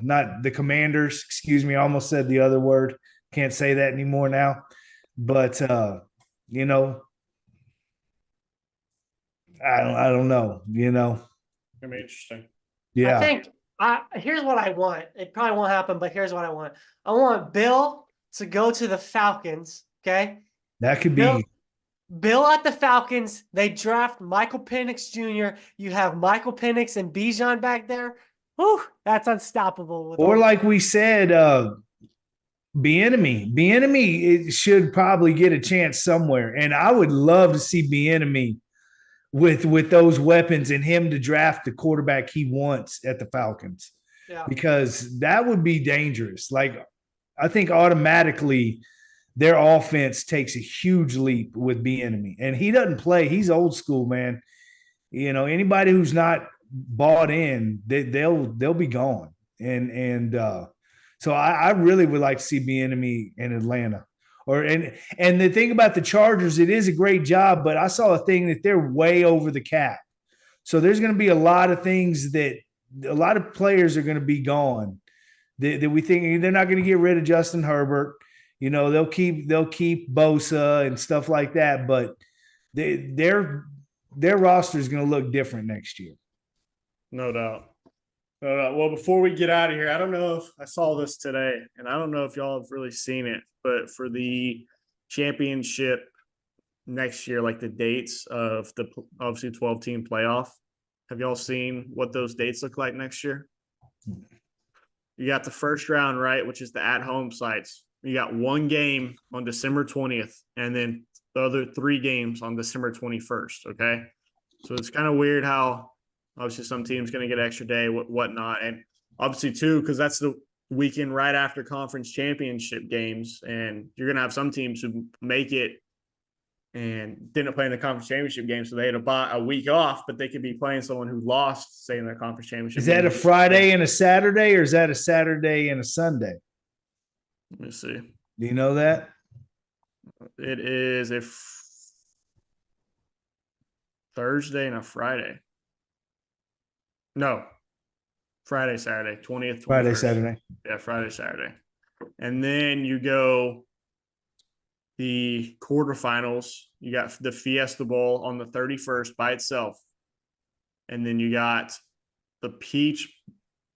Not the Commanders. Excuse me, I almost said the other word. Can't say that anymore now. But I don't know. Gonna be interesting. Yeah. I think here's what I want. It probably won't happen, but here's what I want. I want Bill to go to the Falcons. Okay. That could be. Bill at the Falcons, they draft Michael Penix Jr. You have Michael Penix and Bijan back there. Whew, that's unstoppable. Or like we said, Bieniemy. Bieniemy should probably get a chance somewhere. And I would love to see Bieniemy with those weapons and him to draft the quarterback he wants at the Falcons. Yeah. Because that would be dangerous. Like, I think automatically – their offense takes a huge leap with Bieniemy, and he doesn't play. He's old school, man. Anybody who's not bought in, they'll be gone. And so I really would like to see Bieniemy in Atlanta. And the thing about the Chargers, it is a great job, but I saw a thing that they're way over the cap. So there's going to be a lot of things that a lot of players are going to be gone that we think they're not going to get rid of Justin Herbert. They'll keep Bosa and stuff like that, but their roster is going to look different next year. No doubt. Well, before we get out of here, I don't know if I saw this today, and I don't know if y'all have really seen it, but for the championship next year, like the dates of the obviously 12-team playoff, have y'all seen what those dates look like next year? You got the first round, right, which is the at-home sites. You got one game on December 20th, and then the other 3 games on December 21st, okay? So it's kind of weird how obviously some teams going to get extra day, whatnot. And obviously, too, because that's the weekend right after conference championship games, and you're going to have some teams who make it and didn't play in the conference championship game, so they had a week off, but they could be playing someone who lost, say, in the conference championship. Is that a Friday and a Saturday, or is that a Saturday and a Sunday? Let me see. Do you know that? It is a Thursday and a Friday. No. Friday, Saturday, 20th, 21st. Friday, Saturday. Yeah, Friday, Saturday. And then you go the quarterfinals. You got the Fiesta Bowl on the 31st by itself. And then you got the Peach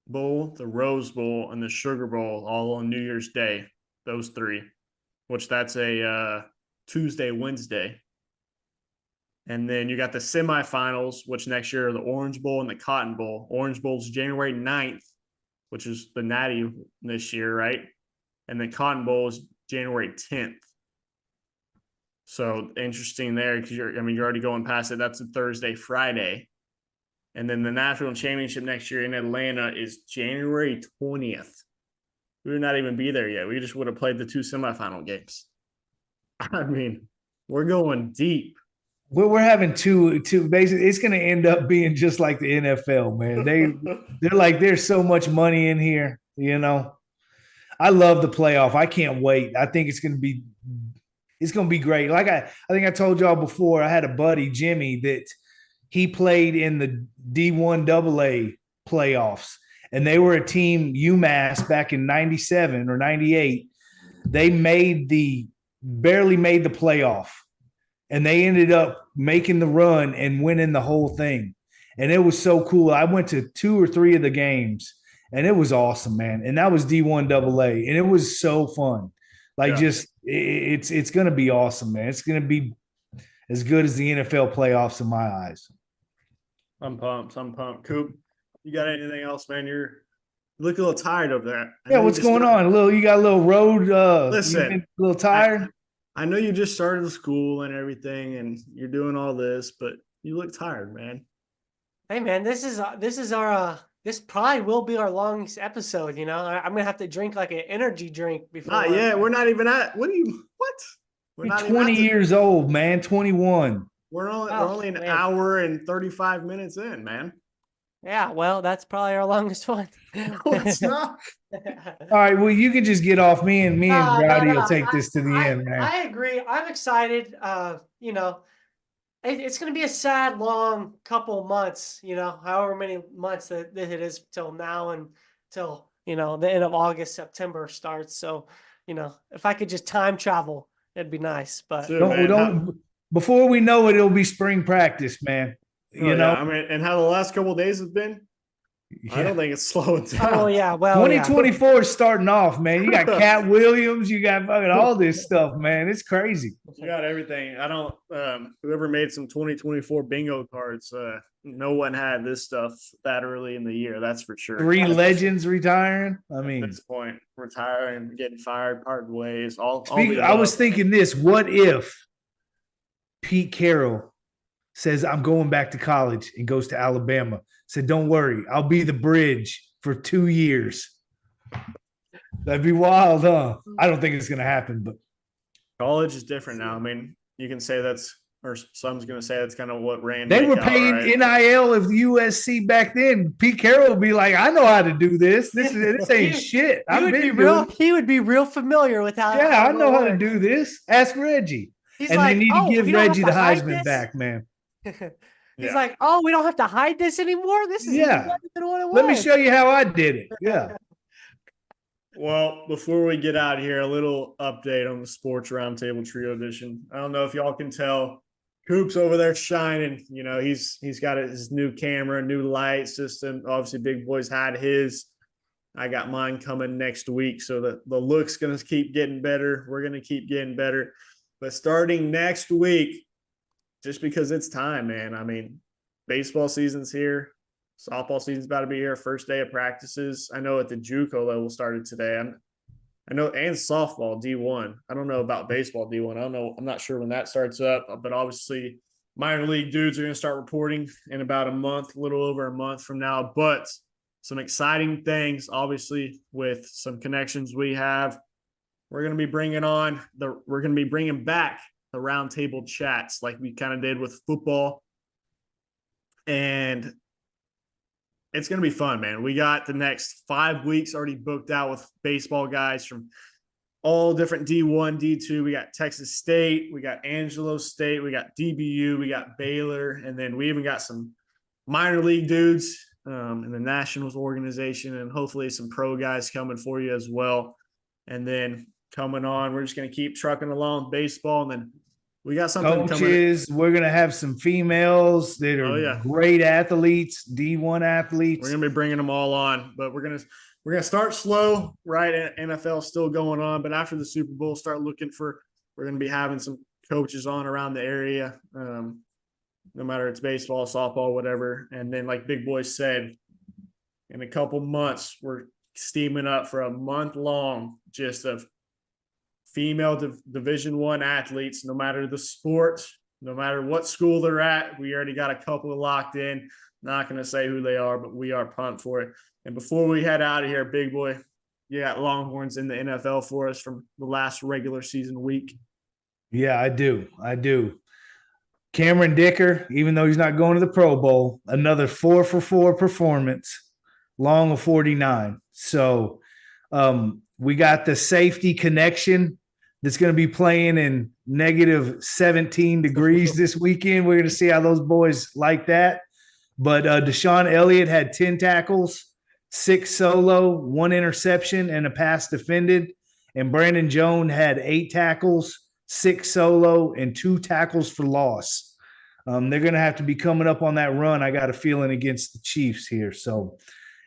Bowl, the Rose Bowl, and the Sugar Bowl all on New Year's Day. Those 3, which that's a Tuesday, Wednesday. And then you got the semifinals, which next year are the Orange Bowl and the Cotton Bowl. Orange Bowl's January 9th, which is the Natty this year, right? And the Cotton Bowl is January 10th. So interesting there because you're already going past it. That's a Thursday, Friday. And then the National Championship next year in Atlanta is January 20th. We would not even be there yet. We just would have played the 2 semifinal games. I mean, we're going deep. We're having two basically. It's going to end up being just like the NFL, man. They're like, there's so much money in here, I love the playoff. I can't wait. I think it's going to be great. Like I think I told y'all before, I had a buddy, Jimmy, that he played in the D1 AA playoffs, and they were a team, UMass, back in 97 or 98. they barely made the playoff, and they ended up making the run and winning the whole thing. And it was so cool. I went to 2 or 3 of the games, and it was awesome, man. And that was D1 AA, and it was so fun. It's going to be awesome, man. It's going to be as good as the NFL playoffs in my eyes. I'm pumped. Coop, you got anything else, man? You look a little tired over there. Yeah, what's going on? You got a little road. Listen, a little tired. I know you just started school and everything, and you're doing all this, but you look tired, man. Hey, man, this is our this probably will be our longest episode. You know, I'm gonna have to drink like an energy drink before. Not yet. We're not even at. What? We're You're 20 years old, man. 21. We're only an hour and 35 minutes in, man. Yeah, well, that's probably our longest one. No, it's not. All right, well, you can just get off. Me and Rowdy will take this to the end, man. I agree. I'm excited. You know, it's going to be a sad, long couple months. You know, however many months that it is till now and till the end of August, September starts. So, if I could just time travel, it'd be nice. But don't. Before we know it, it'll be spring practice, man. You know, I mean, and how the last couple of days have been. Yeah. I don't think it's slowing down. Oh yeah, well, 2024 is starting off, man. You got Cat Williams, you got fucking all this stuff, man. It's crazy. You got everything. I don't. Whoever made some 2024 bingo cards, no one had this stuff that early in the year. That's for sure. 3 legends retiring. I mean, at this point, retiring, getting fired, parting ways. I was thinking this: what if Pete Carroll says, "I'm going back to college," and goes to Alabama? Said, "Don't worry, I'll be the bridge for 2 years." That'd be wild, huh? I don't think it's going to happen, but college is different now. I mean, you can say or some's going to say that's kind of what ran. They were paying NIL of USC back then. Pete Carroll would be like, "I know how to do this. This ain't shit." He would be real familiar with how. Yeah, I know how to do this. Ask Reggie. He's and like, they need to give Reggie the Heisman back, man. He's like, "Oh, we don't have to hide this anymore. This is what it was. Let me show you how I did it." Yeah. Well, before we get out of here, a little update on the Sports Roundtable Trio Edition. I don't know if y'all can tell, Coop's over there shining. You know, he's got his new camera, new light system. Obviously, Big Boy's had his. I got mine coming next week, so the look's going to keep getting better. We're going to keep getting better. But starting next week, just because it's time, man. I mean, baseball season's here. Softball season's about to be here. First day of practices. I know at the JUCO level started today. I know, and softball D1. I don't know about baseball D1. I don't know. I'm not sure when that starts up. But obviously, minor league dudes are going to start reporting in about a month, a little over a month from now. But some exciting things, obviously, with some connections we have. We're going to be bringing back the roundtable chats like we kind of did with football. And it's going to be fun, man. We got the next 5 weeks already booked out with baseball guys from all different D1, D2. We got Texas State. We got Angelo State. We got DBU. We got Baylor. And then we even got some minor league dudes in the Nationals organization, and hopefully some pro guys coming for you as well. And then coming on, we're just going to keep trucking along with baseball. And then we got something coaches. We're going to have some females that are great athletes, D1 athletes. We're going to be bringing them all on, but we're going to start slow, right? NFL still going on, but after the Super Bowl, we're going to be having some coaches on around the area, no matter it's baseball, softball, whatever. And then like Big Boy said, in a couple months, we're steaming up for a month long just of female Division I athletes, no matter the sport, no matter what school they're at. We already got a couple locked in. Not going to say who they are, but we are pumped for it. And before we head out of here, Big Boy, you got Longhorns in the NFL for us from the last regular season week. Yeah, I do. Cameron Dicker, even though he's not going to the Pro Bowl, another 4-for-4 performance, long of 49. So we got the safety connection that's going to be playing in negative 17 degrees this weekend. We're going to see how those boys like that. But Deshaun Elliott had 10 tackles, 6 solo, 1 interception, and a pass defended. and Brandon Jones had 8 tackles, 6 solo, and 2 tackles for loss. They're going to have to be coming up on that run, I got a feeling, against the Chiefs here. So,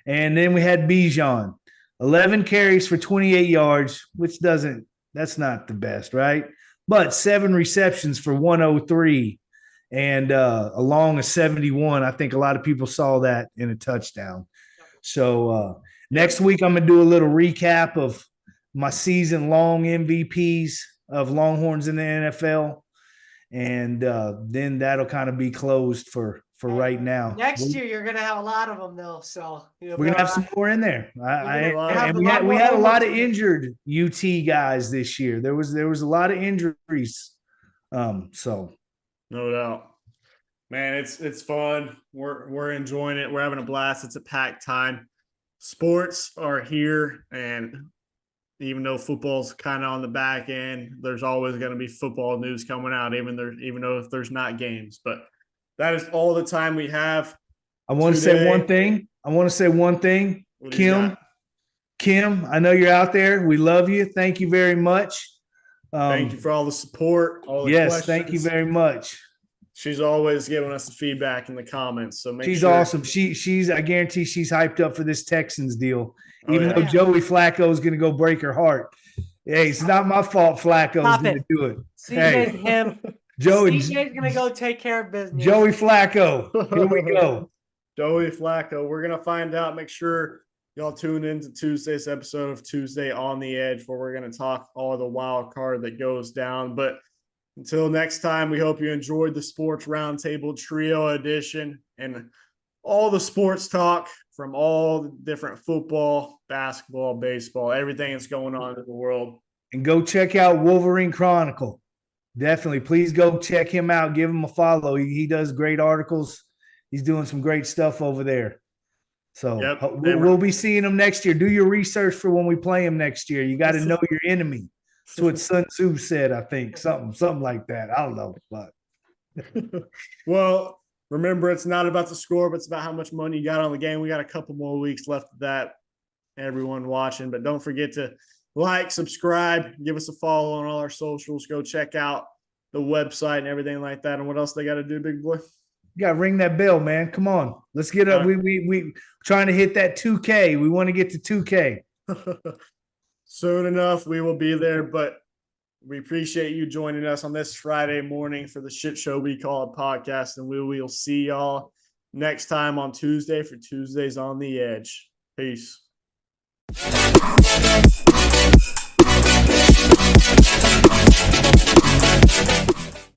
and then we had Bijan, 11 carries for 28 yards, which that's not the best, right? But 7 receptions for 103 and along a 71. I think a lot of people saw that in a touchdown. So next week, I'm going to do a little recap of my season-long MVPs of Longhorns in the NFL. And then that'll kind of be closed for right now. Next year, you're going to have a lot of them, though. So we're going to have some more in there. We We had a lot of injured UT guys this year. There was a lot of injuries. So no doubt, man, it's fun. We're enjoying it. We're having a blast. It's a packed time. Sports are here, and even though football's kind of on the back end, there's always going to be football news coming out, even though if there's not games. But that is all the time we have. I want to say one thing. Kim, I know you're out there. We love you. Thank you very much. Thank you for all the support. Yes, thank you very much. She's always giving us the feedback in the comments. So she's awesome. She's I guarantee she's hyped up for this Texans deal. Even though Joey Flacco is going to go break her heart. Hey, it's not my fault Flacco's going to do it. CJ's him. CJ's going to go take care of business. Joey Flacco. Here we go. Joey Flacco. We're going to find out. Make sure y'all tune in to Tuesday's episode of Tuesday on the Edge, where we're going to talk all the wild card that goes down. But until next time, we hope you enjoyed the Sports Roundtable Trio Edition and all the sports talk from all the different football, basketball, baseball, everything that's going on in the world. And go check out Wolverine Chronicle. Definitely. Please go check him out. Give him a follow. He does great articles. He's doing some great stuff over there. So we'll be seeing him next year. Do your research for when we play him next year. You got to know your enemy. That's what Sun Tzu said, I think. Something like that. I don't know. But well, remember, it's not about the score, but it's about how much money you got on the game. We got a couple more weeks left of that, everyone watching. But don't forget to like, subscribe, give us a follow on all our socials. Go check out the website and everything like that. And what else they got to do, big boy? You got to ring that bell, man. Come on. Let's get up. Right. We trying to hit that 2K. We want to get to 2K. Soon enough, we will be there. But we appreciate you joining us on this Friday morning for the shit show we call a podcast. And we will see y'all next time on Tuesday for Tuesdays on the Edge. Peace.